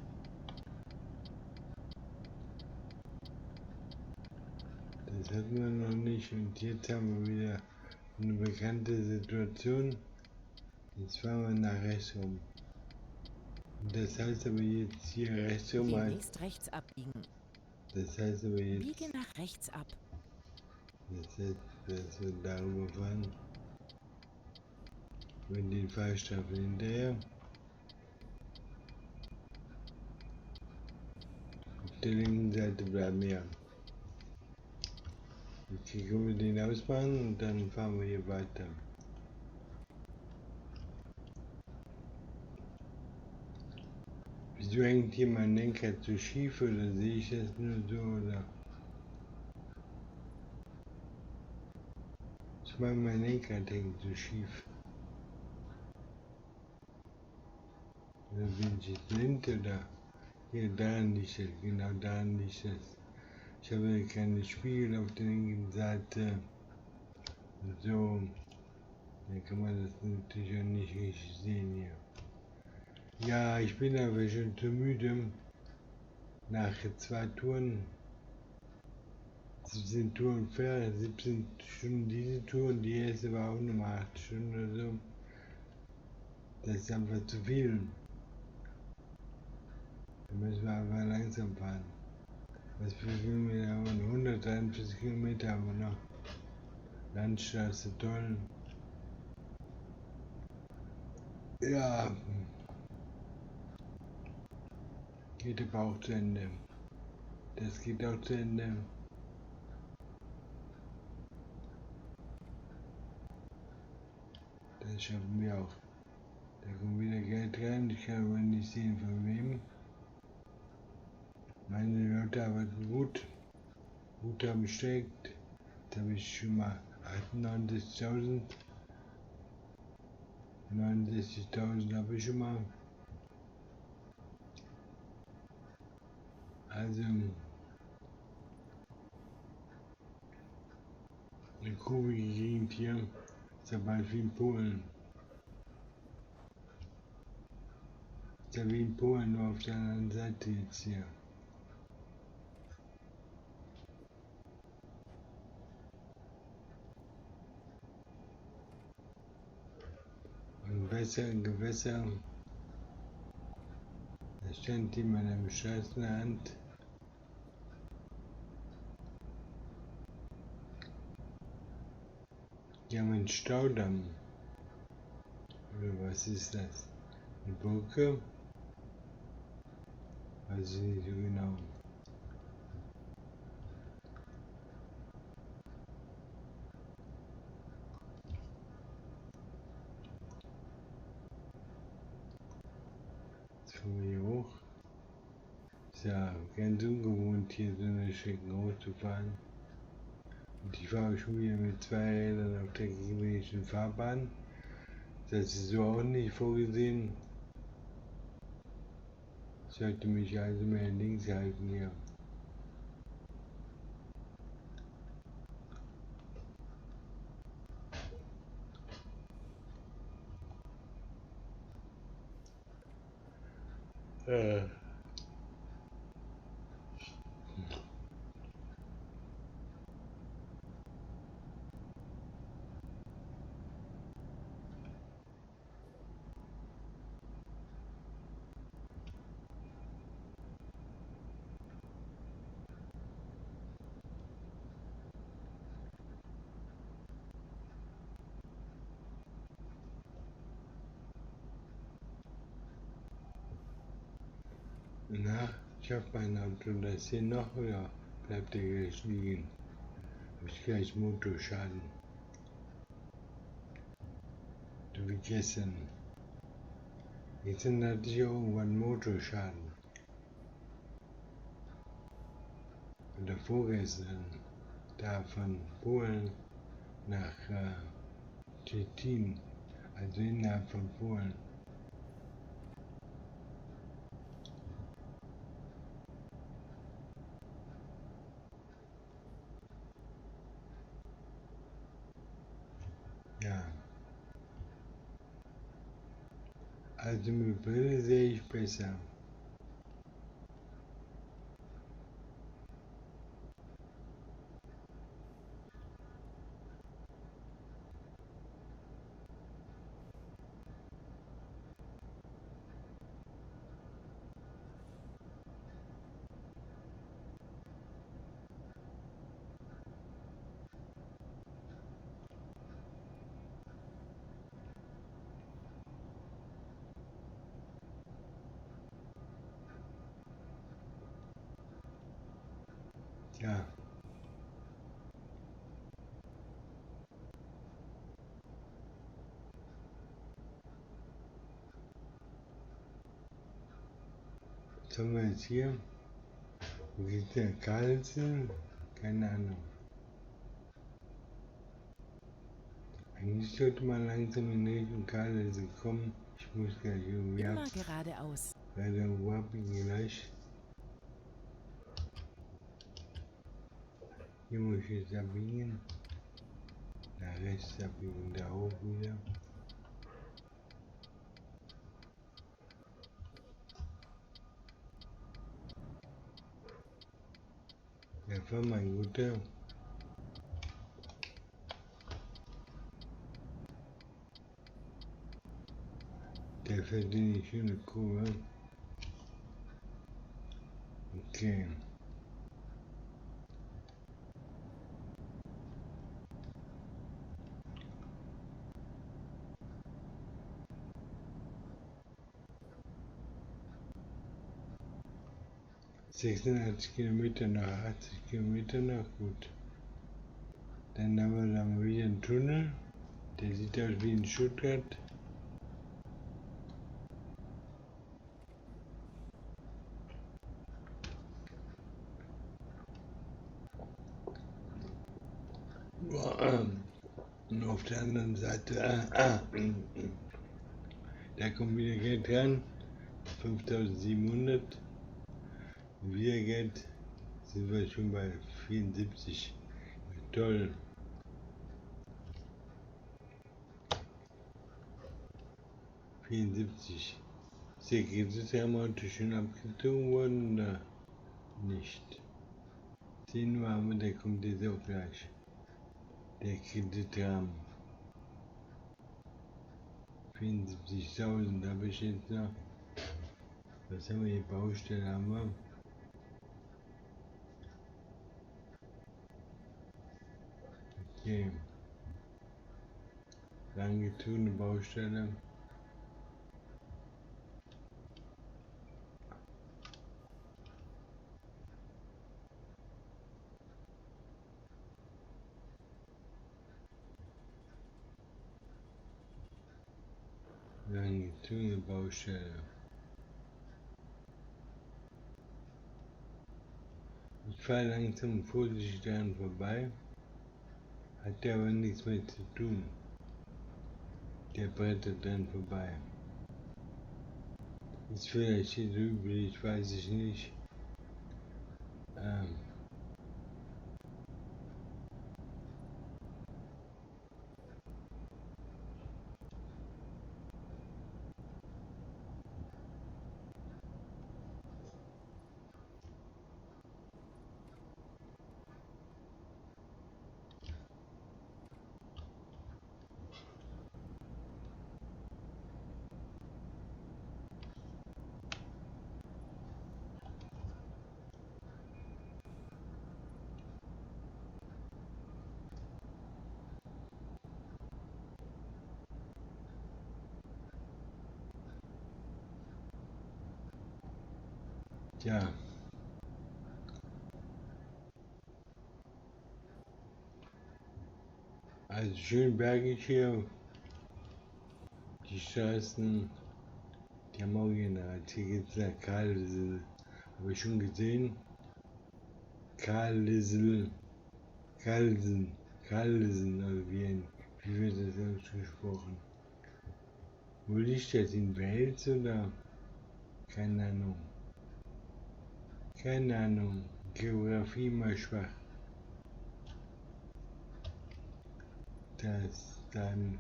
Das hat man noch nicht. Und jetzt haben wir wieder eine bekannte Situation. Jetzt fahren wir nach rechts rum. Und das heißt aber jetzt hier rechts rum. Demnächst rechts abbiegen. Das heißt aber jetzt. Biege nach rechts ab. Das heißt, dass wir darüber fahren. Mit den Fahrstreifen hinterher. Auf der linken Seite bleiben wir. Jetzt können wir den ausmachen und dann fahren wir hier weiter. Wieso hängt hier mein Lenker zu schief oder sehe ich das nur so oder? Ich meine, mein Lenker hängt so schief. Oder bin ich jetzt blind oder? Hier, daran liegt es, genau daran liegt es. Ich habe keine Spiegel auf der linken Seite. So, dann kann man das natürlich auch nicht richtig sehen hier. Ja, ich bin aber schon zu müde. Nach 2 Touren, 17 Touren fair, 17 Stunden diese Tour und die erste war auch nochmal 8 Stunden oder so. Das ist einfach zu viel. Da müssen wir einfach langsam fahren. Was für Kilometer haben wir noch? 143 Kilometer haben wir noch. Landstraße toll. Ja, geht aber auch zu Ende. Das geht auch zu Ende. Das schaffen wir auch. Da kommt wieder Geld rein, ich kann aber nicht sehen von wem. Meine Leute arbeiten gut. Gut am Steckt. Jetzt habe ich schon mal 98.000. 69.000 habe ich schon mal. Also eine kurvige Gegend hier. Ist ja bald wie in Polen. Ist ja wie in Polen, nur auf der anderen Seite jetzt hier. Und Gewässer. Da stand jemand am Straßenrand. Die haben einen Staudamm. Oder was ist das? Eine Brücke? Weiß ich nicht so genau. Jetzt fahren wir hier hoch. Ist ja ganz ungewohnt, hier so eine Strecken hochzufahren. Und ich fahre schon wieder mit 2 Rädern auf der gegnerischen Fahrbahn. Das ist so auch nicht vorgesehen. Ich sollte mich also mehr links halten hier. Äh. Na, schafft mein Auto das hier noch oder bleibt er gleich liegen? Habe ich gleich Motorschaden? So wie gestern. Gestern hatte ich irgendwann Motorschaden. Oder vorgestern. Da von Polen nach Tschechien. Also innerhalb von Polen. Ja. Also mit Brille sehe ich besser. Ja. Was haben wir jetzt hier? Wo ist der Carlisl? Keine Ahnung. Eigentlich sollte man langsam in Richtung Carlisl kommen. Ich muss gleich irgendwie Immer geradeaus. Leider habe ich gleich. Hier muss ich jetzt abbiegen. Nach rechts abbiegen, da hoch wieder. Der war mein Guter. Der fährt in die schöne Kurve. Okay. ...86 Kilometer nach 80 Kilometer noch, gut. Dann haben wir da mal wieder einen Tunnel. Der sieht aus wie in Stuttgart. Und auf der anderen Seite, da kommt wieder Geld ran, 5.700. Wieder Geld, sind wir schon bei 74. Toll. ...74. Ist der Kreditram heute schon abgezogen worden oder nicht? 10 Uhr haben wir, der kommt jetzt auch gleich. Der Kreditrahmen. 74.000 habe ich jetzt noch. Was haben wir hier? Baustelle haben wir. Okay. Langgezogene Baustelle. Langgezogene Baustelle. Ich fahre langsam vorsichtig daran vorbei. Hat aber nichts mehr zu tun. Der brettert dann vorbei. Ist vielleicht hier so üblich, weiß ich nicht. Tja. Also schön bergig hier. Die Straßen, die haben auch genannt. Hier geht es nach Carlisl. Habe ich schon gesehen. Carlisl. Carlisl. Carlisl, also wie wird das ausgesprochen? Wo liegt das, in Wales oder? Keine Ahnung. Keine Ahnung. Geografie mal schwach. Das dann.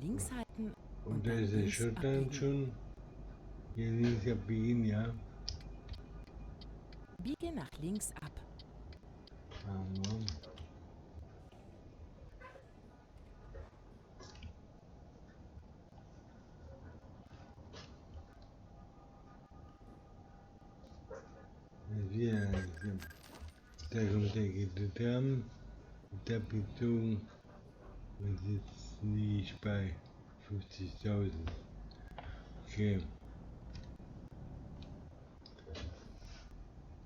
Links halten Und und da dann ist der links Schottland abbiegen. schon. Hier links abbiegen, ja. Biege nach links ab. Aber wir, da kommt der Gitarren, der bezogen und jetzt liege ich bei 50.000. Okay.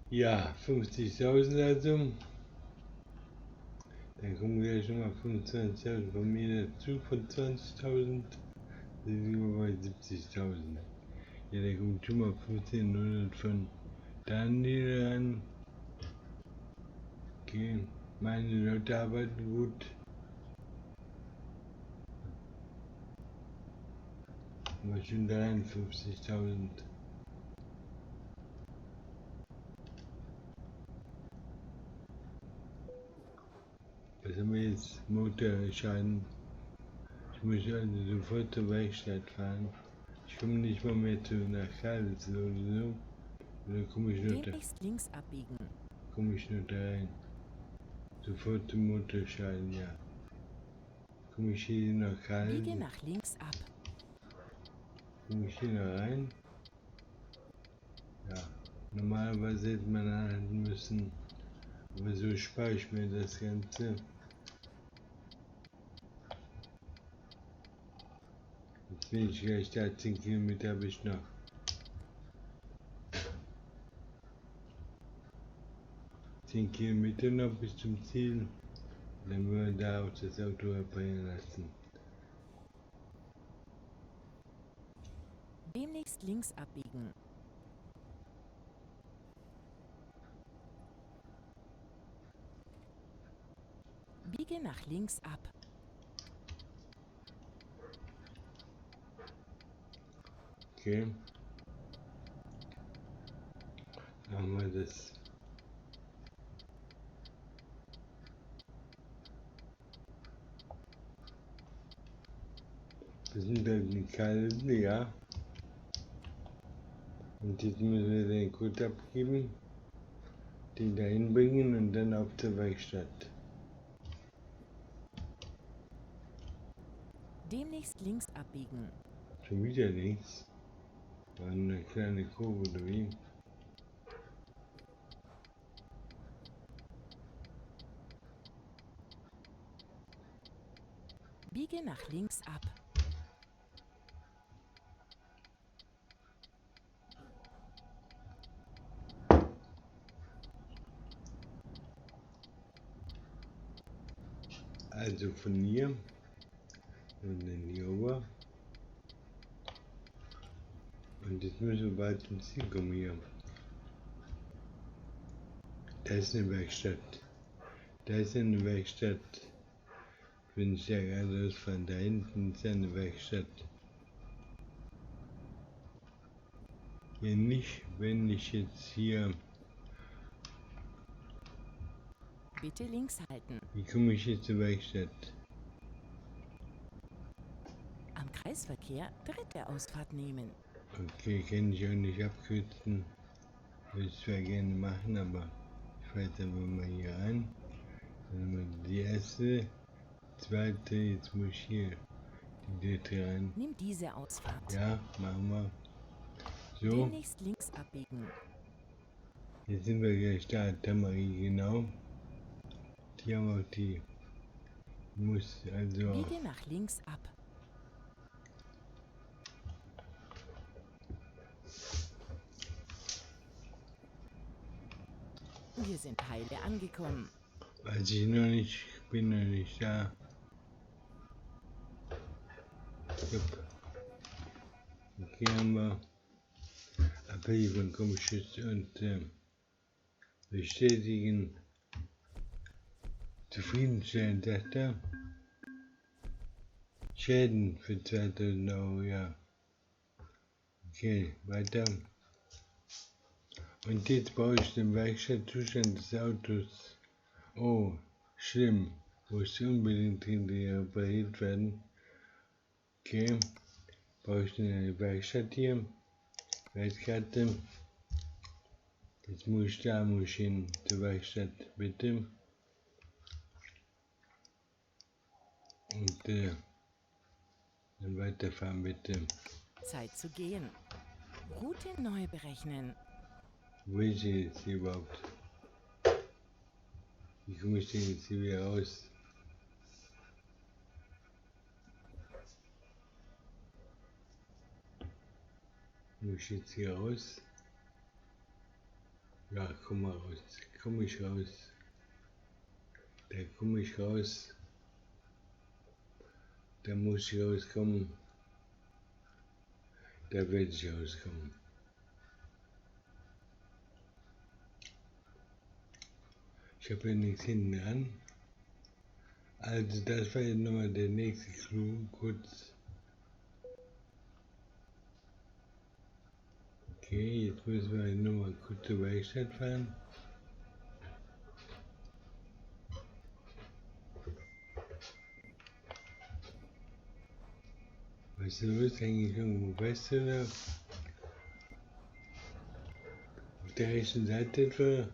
Ja, 50.000 also. Dann kommen gleich schon mal 25.000 von mir dazu, von 20.000. Dann sind wir bei 70.000. Ja, da kommt schon mal 1500 von Daniel ran. Okay, meine Leute arbeiten gut. Aber schon 53.000. Was haben wir jetzt? Motorschaden. Ich muss also sofort zur Werkstatt fahren. Ich komme nicht mal mehr nach Carlisl oder so. Oder komme ich nur da? Demnächst links abbiegen. Komme ich nur da rein? Sofort zum Motorschaden, ja. Komme ich hier nach Carlisl? Biege nach links ab. Komme ich hier noch rein? Ja. Normalerweise hätte man anhalten müssen. Aber so spare ich mir das Ganze. Jetzt bin ich gleich da, 10 Kilometer habe ich noch. 10 Kilometer noch bis zum Ziel. Dann würden wir da auch das Auto reparieren lassen. Demnächst links abbiegen. Biege nach links ab. Okay. Machen wir das. Wir sind halt in Carlisl, ja. Und jetzt müssen wir den Code abgeben, den dahin bringen und dann auf zur Werkstatt. Demnächst links abbiegen. Schon wieder links. War eine kleine Kurve oder wie? Biege nach links ab. Also von hier und dann hier rüber. Und jetzt müssen wir bald zum Ziel kommen hier. Da ist eine Werkstatt. Da ist eine Werkstatt. Wenn ich ja gerade losfahren, da hinten ist eine Werkstatt. Ja, nicht, wenn ich jetzt hier. Bitte links halten. Wie komme ich jetzt zur Werkstatt? Am Kreisverkehr dritte Ausfahrt nehmen. Okay, kann ich auch nicht abkürzen. Würde ich zwar gerne machen, aber ich fahre jetzt einfach mal hier rein. Dann haben wir die erste, zweite, jetzt muss ich hier die dritte rein. Nimm diese Ausfahrt. Ja, machen wir. So, Demnächst links abbiegen. jetzt sind wir gleich da, Tamarie, genau. Die haben auch die, muss also auch. Biege nach links ab. Wir sind heile angekommen. Weiß ich noch nicht, bin noch nicht da. Jupp. Okay, haben wir Appell von Kommschutz und bestätigen. Zufriedenstellend, sagt er. Schäden für 2000 Euro, ja. Okay, weiter. Und jetzt brauche ich den Werkstattzustand des Autos. Oh, schlimm. Muss unbedingt repariert werden. Okay, brauche ich eine Werkstatt hier. Wertkarte. Jetzt muss ich hin zur Werkstatt, bitte. Und dann weiterfahren, bitte. Zeit zu gehen. Route neu berechnen. Wo ist sie jetzt hier überhaupt? Wie komme ich denn jetzt hier wieder raus? Muss ich jetzt hier raus? Ja, komm mal raus. Komme ich raus? Da komme ich raus. Da muss ich rauskommen. Da werde ich rauskommen. Ich habe hier nichts hinten dran. Also das war jetzt nochmal der nächste Clou, kurz. Okay, jetzt müssen wir nochmal kurz zur Werkstatt fahren. Was ist los? Hänge ich irgendwo fest oder? Auf der rechten Seite etwa?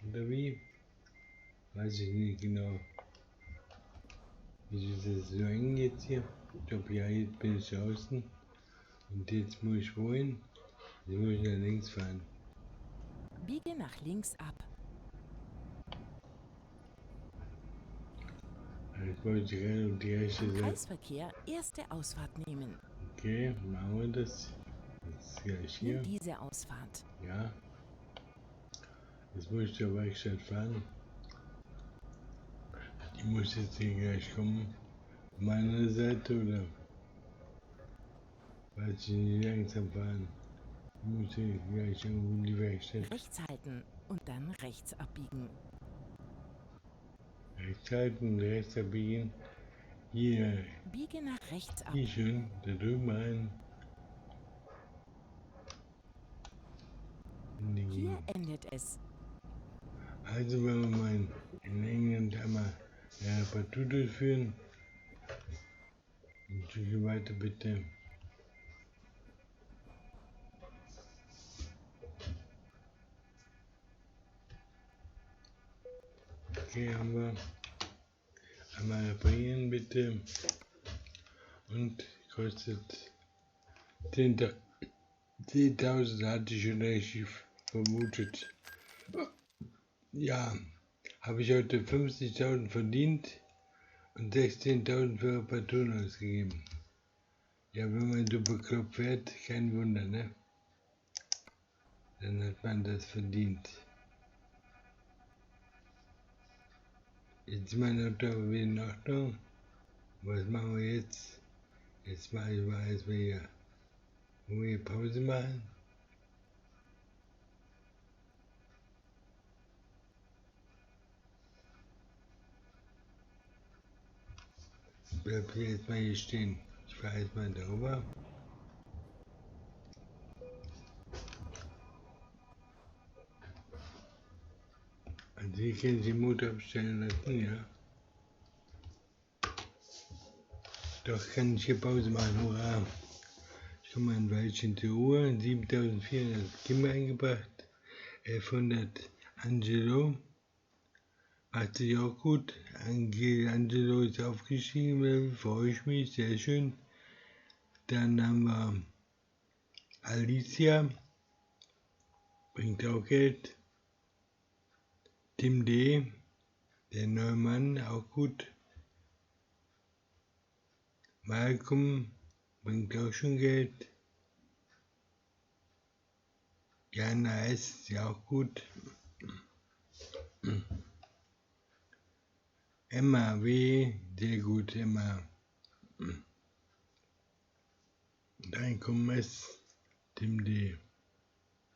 Oder wie? Weiß ich nicht genau. Wieso ist das so eng jetzt hier? Ich glaube, ja, jetzt bin ich draußen. Und jetzt muss ich wohin? Jetzt muss ich nach links fahren. Biege nach links ab. Jetzt wollte ich gerade auf die rechte Im Seite. Kreisverkehr erste Ausfahrt nehmen. Okay, machen wir das. Jetzt gleich hier. Nimm diese Ausfahrt. Ja. Jetzt muss ich zur Werkstatt fahren. Die muss jetzt hier gleich kommen. Auf meiner Seite oder? Weiß ich nicht, langsam fahren. Ich muss hier gleich irgendwo in die Werkstatt. Rechts halten und dann rechts abbiegen. Rechts halten, rechts abbiegen. Hier, Biege nach rechts ab. hier schön, da drüben rein. Hier endet es. Also wenn wir mal in England einmal eine Reparatur durchführen. Ein Stückchen weiter bitte. Okay, haben wir. Einmal reparieren bitte. Und kostet 10.000, hatte ich schon richtig vermutet. Ja, habe ich heute 50.000 verdient und 16.000 für Reparaturen ausgegeben. Ja, wenn man so bekloppt fährt, kein Wunder, ne? Dann hat man das verdient. Jetzt ist mein Auto aber wieder in Ordnung. Was machen wir jetzt? Jetzt mache ich mal erstmal hier. Wollen wir hier Pause machen? Ich bleib hier jetzt mal hier stehen. Ich fahre jetzt mal darüber. Also hier können Sie den Motor abstellen lassen, ja. Doch kann ich hier Pause machen, hurra. Ich komme ein Weilchen zur Ruhe. 7.400 Kimmer eingebracht. 1100 Angelo. Macht sich auch gut. Angelo ist aufgestiegen, freue ich mich, sehr schön. Dann haben wir Alicia, bringt auch Geld. Tim D., der neue Mann, auch gut. Malcolm, bringt auch schon Geld. Jana S., ja auch gut. Emma W., sehr gut, Emma. Einkommen S., Tim D.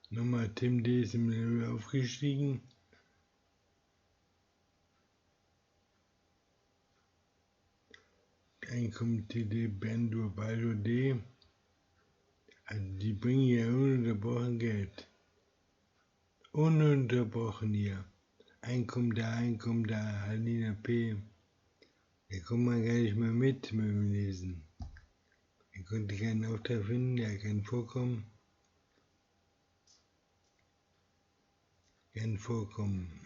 Nochmal Tim D. ist im Level aufgestiegen. Einkommen TD, Bendur, Baldo D. Also die bringen ja ununterbrochen Geld. Ununterbrochen hier. Einkommen da, Alina P. Da kommt man gar nicht mehr mit dem Lesen. Er konnte keinen Auftrag finden, der kann vorkommen. Kann vorkommen.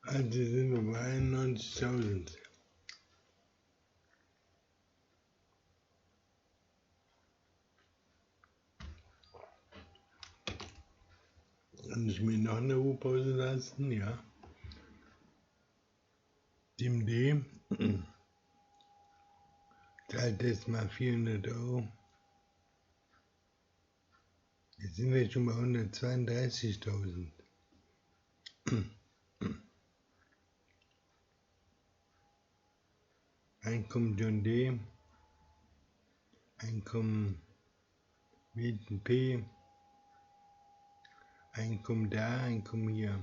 Also sind wir bei 91.000. Kann ich mir noch eine Ruhepause leisten? Ja. Tim D. Zahl das mal 400 Euro. Jetzt sind wir schon bei 132.000. Einkommen John D. Einkommen Mieten P. Einkommen da, Einkommen hier.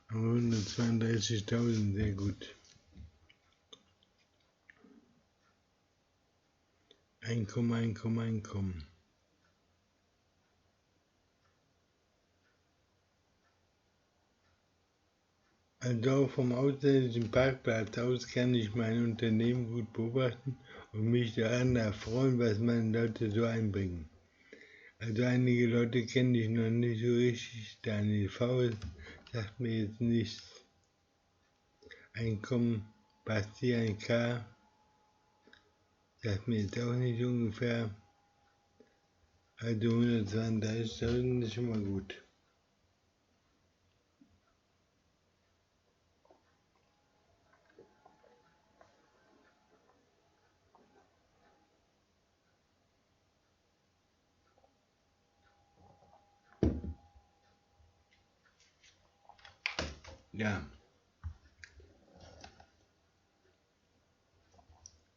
132.000, sehr gut. Einkommen. Also auch vom ausländischen Parkplatz aus kann ich mein Unternehmen gut beobachten und mich daran erfreuen, was meine Leute so einbringen. Also einige Leute kenne ich noch nicht so richtig. Daniel V. sagt mir jetzt nichts. Einkommen, Bastian K. sagt mir jetzt auch nicht ungefähr. Also 132.000 ist schon mal gut. Ja.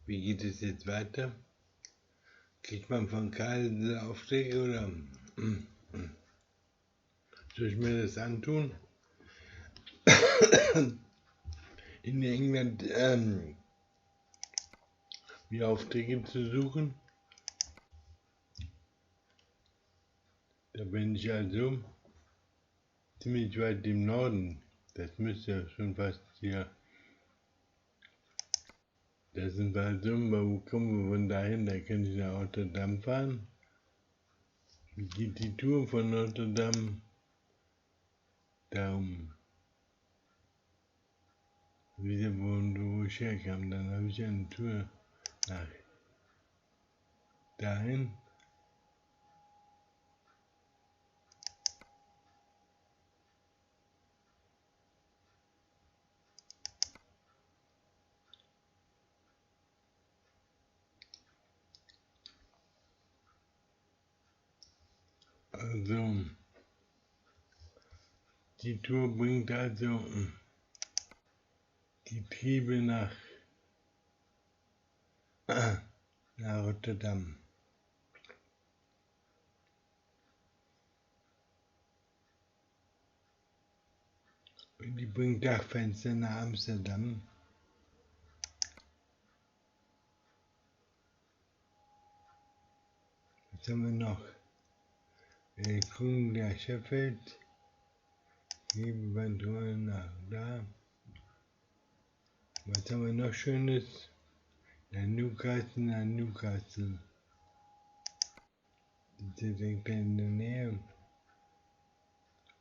Wie geht es jetzt weiter? Kriegt man von Karl Aufträge oder soll ich mir das antun? In England mir Aufträge zu suchen. Da bin ich also ziemlich weit im Norden. Das müsste ja schon fast hier. Das sind wir also, wo kommen wir von dahin? Da kann ich nach Rotterdam fahren. Wie geht die Tour von Rotterdam? Darum. Wieder wo ich herkam, dann habe ich eine Tour nach dahin. Also, die Tour bringt also Getriebe nach Rotterdam. Und die bringt Dachfenster nach Amsterdam. Was haben wir noch? Kunden der Sheffield. Hebebanduhren nach da. Was haben wir noch Schönes? Nach Newcastle. Das ist direkt in der Nähe.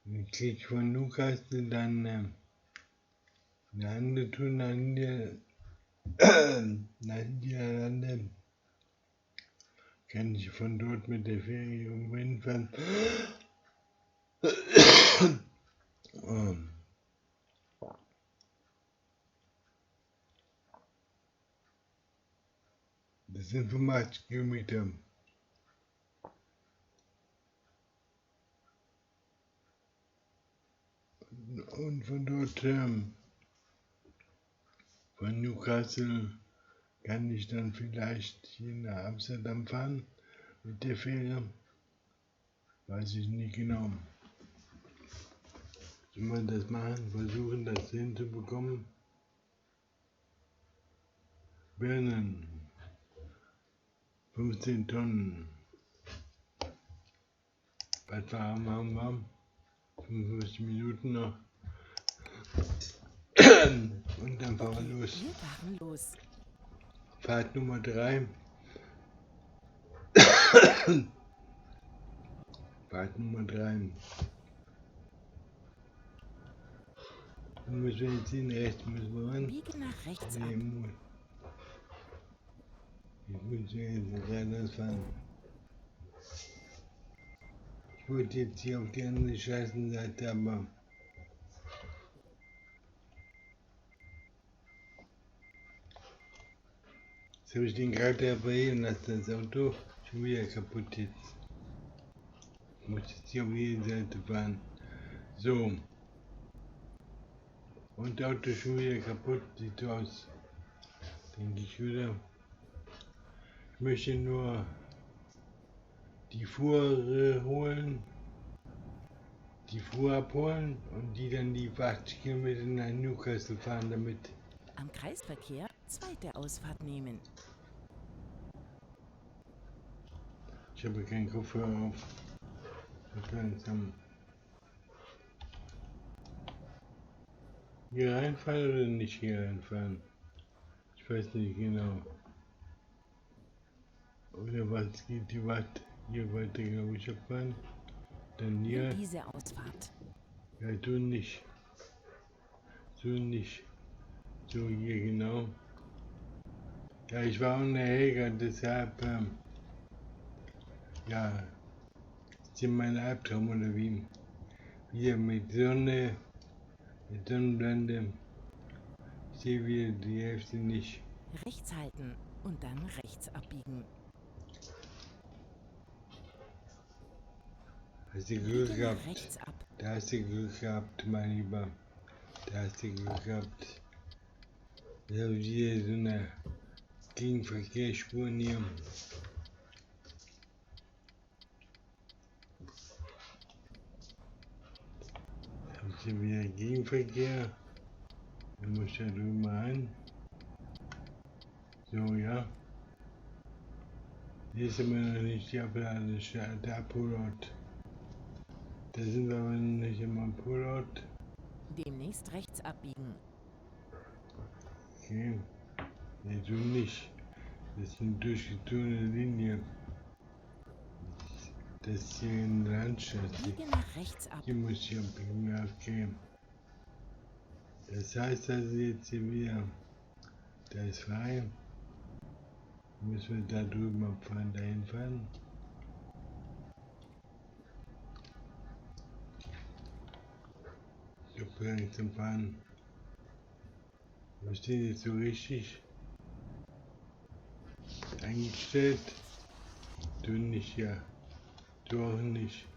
Und ich kriege von Newcastle dann eine andere Tour nach Niederlande. Kann ich von dort mit der Fähre irgendwo hinfahren. Das sind 85 Kilometer. Und von dort, von Newcastle, kann ich dann vielleicht hier nach Amsterdam fahren mit der Fähre. Weiß ich nicht genau. Sollen wir das machen, versuchen das hinzubekommen? Birnen. 15 Tonnen. Was fahren wir? 55 Minuten noch. Und dann fahren wir los. Wir fahren los. Fahrt Nummer 3. Fahrt Nummer 3. Dann müssen wir jetzt hin, rechts müssen wir ran. Biege nach rechts ab. Ich muss jetzt geradeaus fahren. Ich wollte jetzt hier auf die andere Straßenseite, aber Jetzt habe ich den gerade reparieren lassen, das Auto schon wieder kaputt jetzt. Ich muss jetzt hier auf jede Seite fahren. So. Und das Auto schon wieder kaputt, sieht so aus. Denke ich wieder. Ich möchte nur die Fuhr holen, die Fuhr abholen und die dann die 80 Kilometer nach Newcastle fahren damit. Am Kreisverkehr zweite Ausfahrt nehmen. Ich habe keinen Kopfhörer auf. Ich langsam hier reinfahren oder nicht hier reinfahren? Ich weiß nicht genau. Oder was geht die Watt hier weiter, glaube ich, abfahren? Dann hier. Nimm diese Ausfahrt. Ja, du nicht. So nicht. So hier genau. Ja, ich war unerhäger, deshalb, ja, ist in mein Albtraum oder wie? Hier mit Sonne, mit Sonnenblende. Ich sehe wieder die Hälfte nicht. Rechts halten und dann rechts abbiegen. Hast du Glück Biege nach gehabt? rechts ab. Da hast du Glück gehabt, mein Lieber. Da hast du Glück gehabt. Ich habe hier so eine Gegenverkehrsspuren hier. Da habe ich hier wieder Gegenverkehr. Da muss ich da drüben rein. So, ja. Hier ist immer noch nicht die Abladestelle, der Abholort. Da sind wir aber noch nicht im Abholort. Demnächst rechts abbiegen. Okay. Nee, du nicht. Das ist eine durchgezogene Linie. Das ist hier in der Landschaft. Biege nach rechts ab. Hier muss ich abbiegen, ja, okay. Das heißt also jetzt hier wieder, da ist frei. Müssen wir da drüben abfahren, dahin fahren. Ich habe gar nicht zum Fahren. Wir stehen jetzt so richtig eingestellt. Du nicht, ja. Du auch nicht.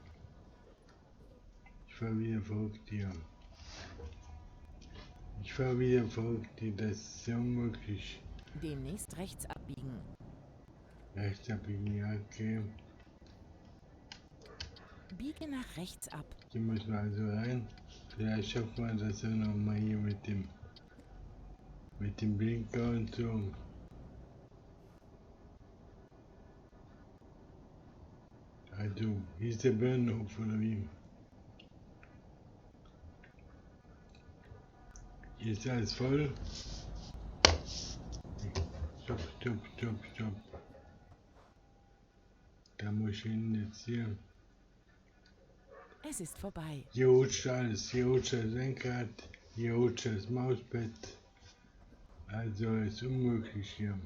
Ich fahr wieder verrückt hier. Ich fahr wieder verrückt hier, das ist ja unmöglich. Demnächst rechts abbiegen. Rechts abbiegen, ja, okay. Biege nach rechts ab. Hier müssen wir also rein. Vielleicht schaffen wir das ja nochmal hier mit dem Blinker und so. Also, hier ist der Bahnhof oder wie? Hier ist alles voll. Stopp, stopp, stopp, stopp. Da muss ich hin jetzt hier. Es ist vorbei. Hier rutscht alles. Hier rutscht das Lenkrad. Hier rutscht das Mauspad. Also ist unmöglich hier.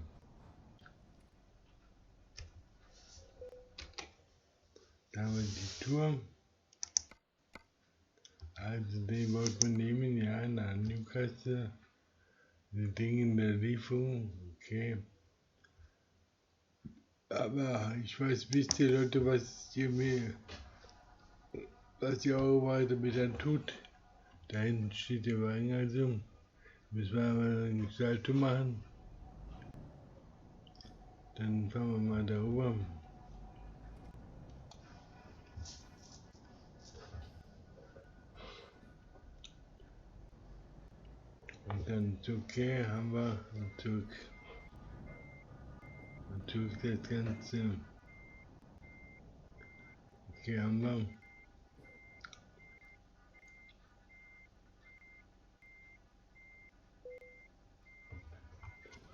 Da haben wir die Tour. Also den wollten wir nehmen, ja, nach Newcastle. Die Dinge in der Lieferung, okay. Aber ich weiß, wisst ihr Leute, was ihr Euro weiter mit dann tut? Da hinten steht der Wagen, also müssen wir aber eine Gestaltung machen. Dann fahren wir mal darüber. Und dann okay, haben wir und zurück. Und zurück das Ganze. Okay, haben wir.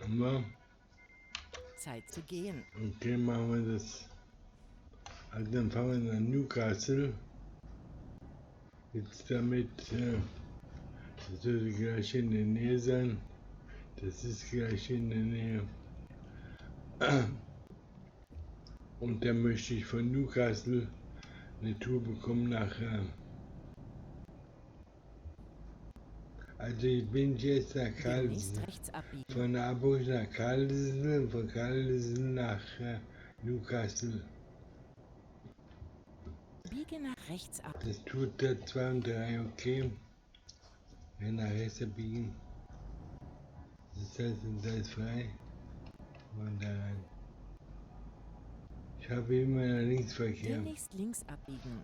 Haben wir. Zeit zu gehen. Okay, machen wir das. Also dann fahren wir nach Newcastle. Jetzt damit, das sollte gleich in der Nähe sein. Das ist gleich in der Nähe. Und dann möchte ich von Newcastle eine Tour bekommen nach Also ich bin jetzt nach Demnächst Carlisl. rechts abbiegen. Von Aalborg nach Carlisl, von Carlisl nach Newcastle. Biege nach rechts ab. Das tut der 2 und 3, okay. Wenn nach rechts abbiegen. Das heißt, da ist frei. Und da rein. Ich habe immer nach Linksverkehr. Demnächst links abbiegen.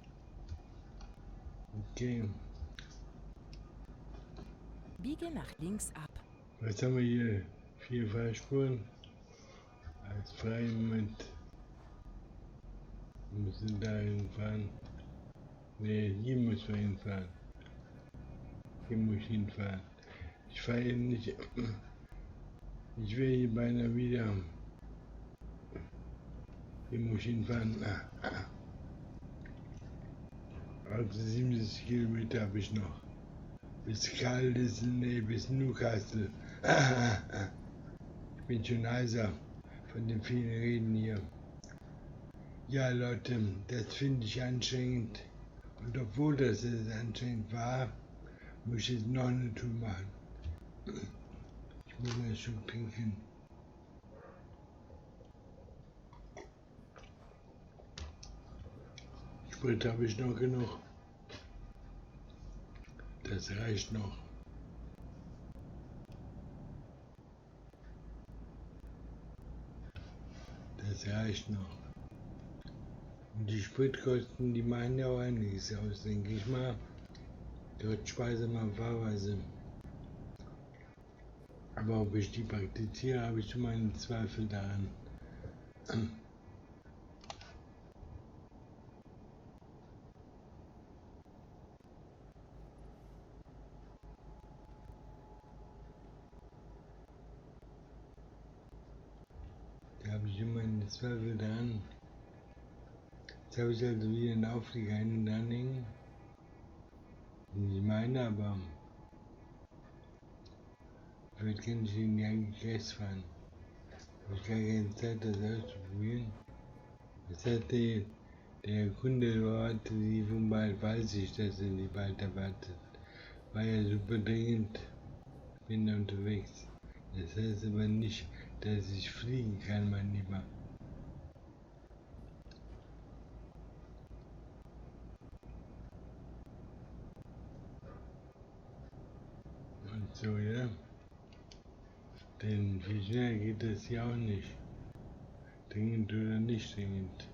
Okay. Biege nach links ab. Was haben wir hier? 4 Fahrspuren. Als frei im Moment. Wir müssen da hinfahren. Ne, hier muss man hinfahren. Hier muss ich hinfahren. Ich fahre hier nicht. Ich wäre hier beinahe wieder. Hier muss ich hinfahren. Also 70 Kilometer habe ich noch. Bis Carlisl, nee, bis Newcastle. Ich bin schon heiser von den vielen Reden hier. Ja Leute, das finde ich anstrengend. Und obwohl das jetzt anstrengend war, muss ich jetzt noch eine Tour machen. Ich muss mal schon trinken. Sprit habe ich noch genug. Das reicht noch. Das reicht noch. Und die Spritkosten, die machen ja auch einiges aus, denke ich mal. Dort speise man Fahrweise. Aber ob ich die praktiziere, habe ich schon meine Zweifel daran. Da habe ich immer meine Zweifel daran. Jetzt habe ich also wieder einen Auflieger hinten dranhängen. Nicht meine, aber vielleicht kann ich den ja gleich fahren. Habe ich gar keine Zeit, das auszuprobieren. Das hat der Kunde dort, die von bald weiß ich, dass er die bald erwartet. War ja super dringend, bin unterwegs. Das heißt aber nicht, dass ich fliegen kann, mein Lieber. Und so, ja. Denn viel schneller geht das ja auch nicht. Dringend oder nicht dringend.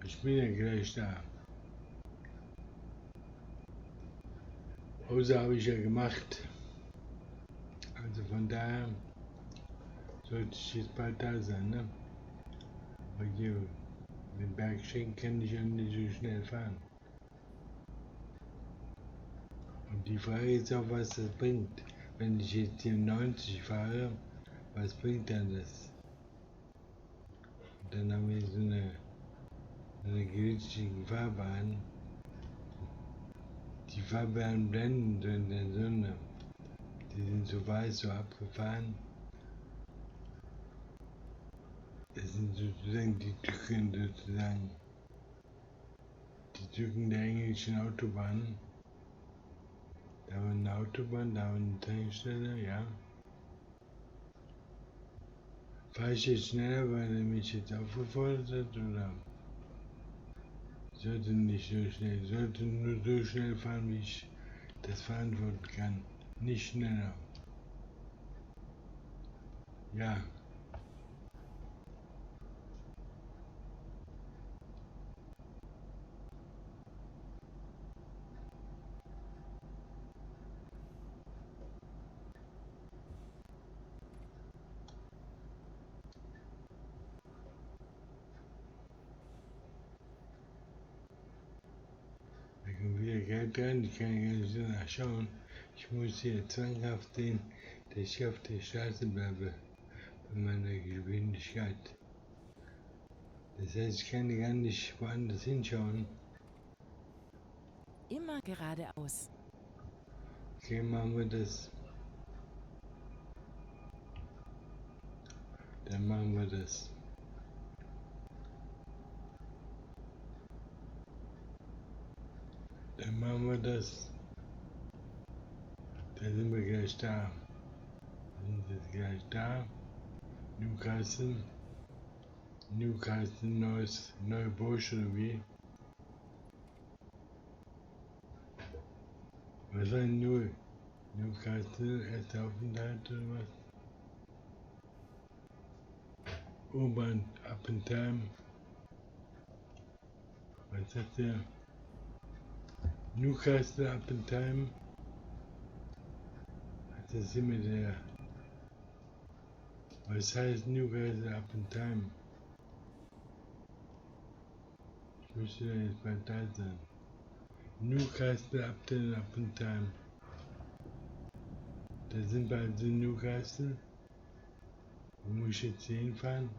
Ich bin ja gleich da. Hause habe ich ja gemacht. Also von daher sollte ich jetzt bald da sein, ne? Aber hier, den Bergschenk kann ich ja nicht so schnell fahren. Und die Frage ist auch, was das bringt. Wenn ich jetzt hier 90 fahre, was bringt dann das? Und dann haben wir so eine glitschigen Fahrbahn. Die Fahrbahn blenden so in der Sonne. Die sind so weiß, so abgefahren. Das sind sozusagen die Tücken, die Tücken der englischen Autobahn. Da war eine Autobahn, da war eine Tankstelle, ja. Fahre ich jetzt schneller, weil er mich jetzt aufgefordert hat, oder? Ich sollte nicht so schnell, ich sollte nur so schnell fahren, wie ich das verantworten kann. Nicht schneller. Ja. Da kommt wieder Geld rein, ich kann gar nicht so nachschauen. Ich muss hier zwanghaft sehen, dass ich auf der Straße bleibe, bei meiner Geschwindigkeit. Das heißt, ich kann gar nicht woanders hinschauen. Immer geradeaus. Okay, machen wir das. Dann machen wir das. Dann machen wir das. Dann sind wir gleich da. Wir sind jetzt gleich da. Newcastle, neue Bursch oder wie? Was war denn Newcastle, erster Aufenthalt oder was? Urban Up in Time. Was hat der? Newcastle Up in Time. Das ist immer der. Was heißt Newcastle Up in Time? Ich möchte da jetzt mal da sein. Newcastle Up in Time. Da sind wir also in Newcastle. Wo muss ich jetzt hinfahren?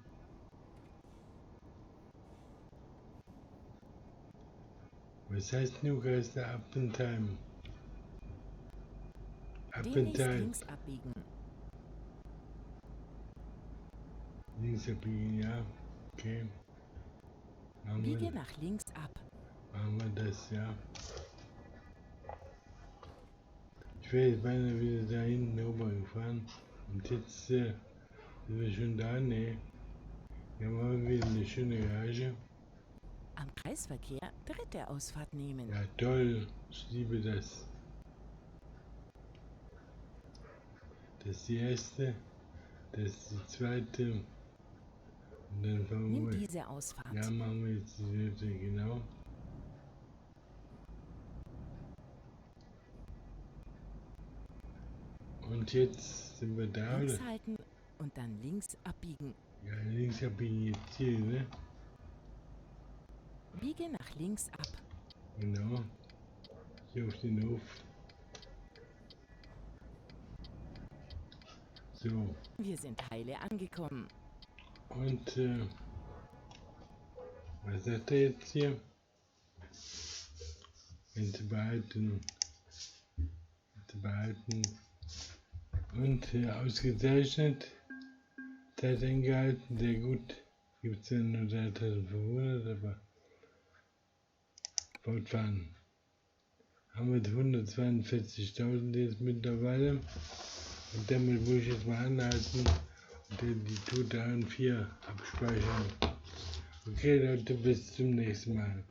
Was heißt Newcastle Up in Time? Up in Time. Links abbiegen. Links abbiegen, ja. Okay. Biege nach links ab. Machen wir das, ja. Ich wäre jetzt beinahe wieder da hinten rüber gefahren. Und jetzt sind wir schon da, ne? Hier haben wir wieder eine schöne Garage. Am Kreisverkehr dritte Ausfahrt nehmen. Ja, toll. Ich liebe das. Das ist die erste. Das ist die zweite. Und dann fahren Nimm wir. diese Ausfahrt. Ja, machen wir jetzt die dritte, genau. Und jetzt sind wir da, Links oder? halten und dann links abbiegen. Ja, links abbiegen jetzt hier, ne? Biege nach links ab. Genau. Hier auf den Hof. So. Wir sind heile angekommen. Und, was sagt er jetzt hier? Wenn Sie behalten. Und ausgezeichnet. Zeit eingehalten, sehr gut. Gibt es ja nur 3500, aber fortfahren. Haben wir 142.000 jetzt mittlerweile. Und damit muss ich jetzt mal anhalten und die Tour 3 und 4 abspeichern. Okay Leute, bis zum nächsten Mal.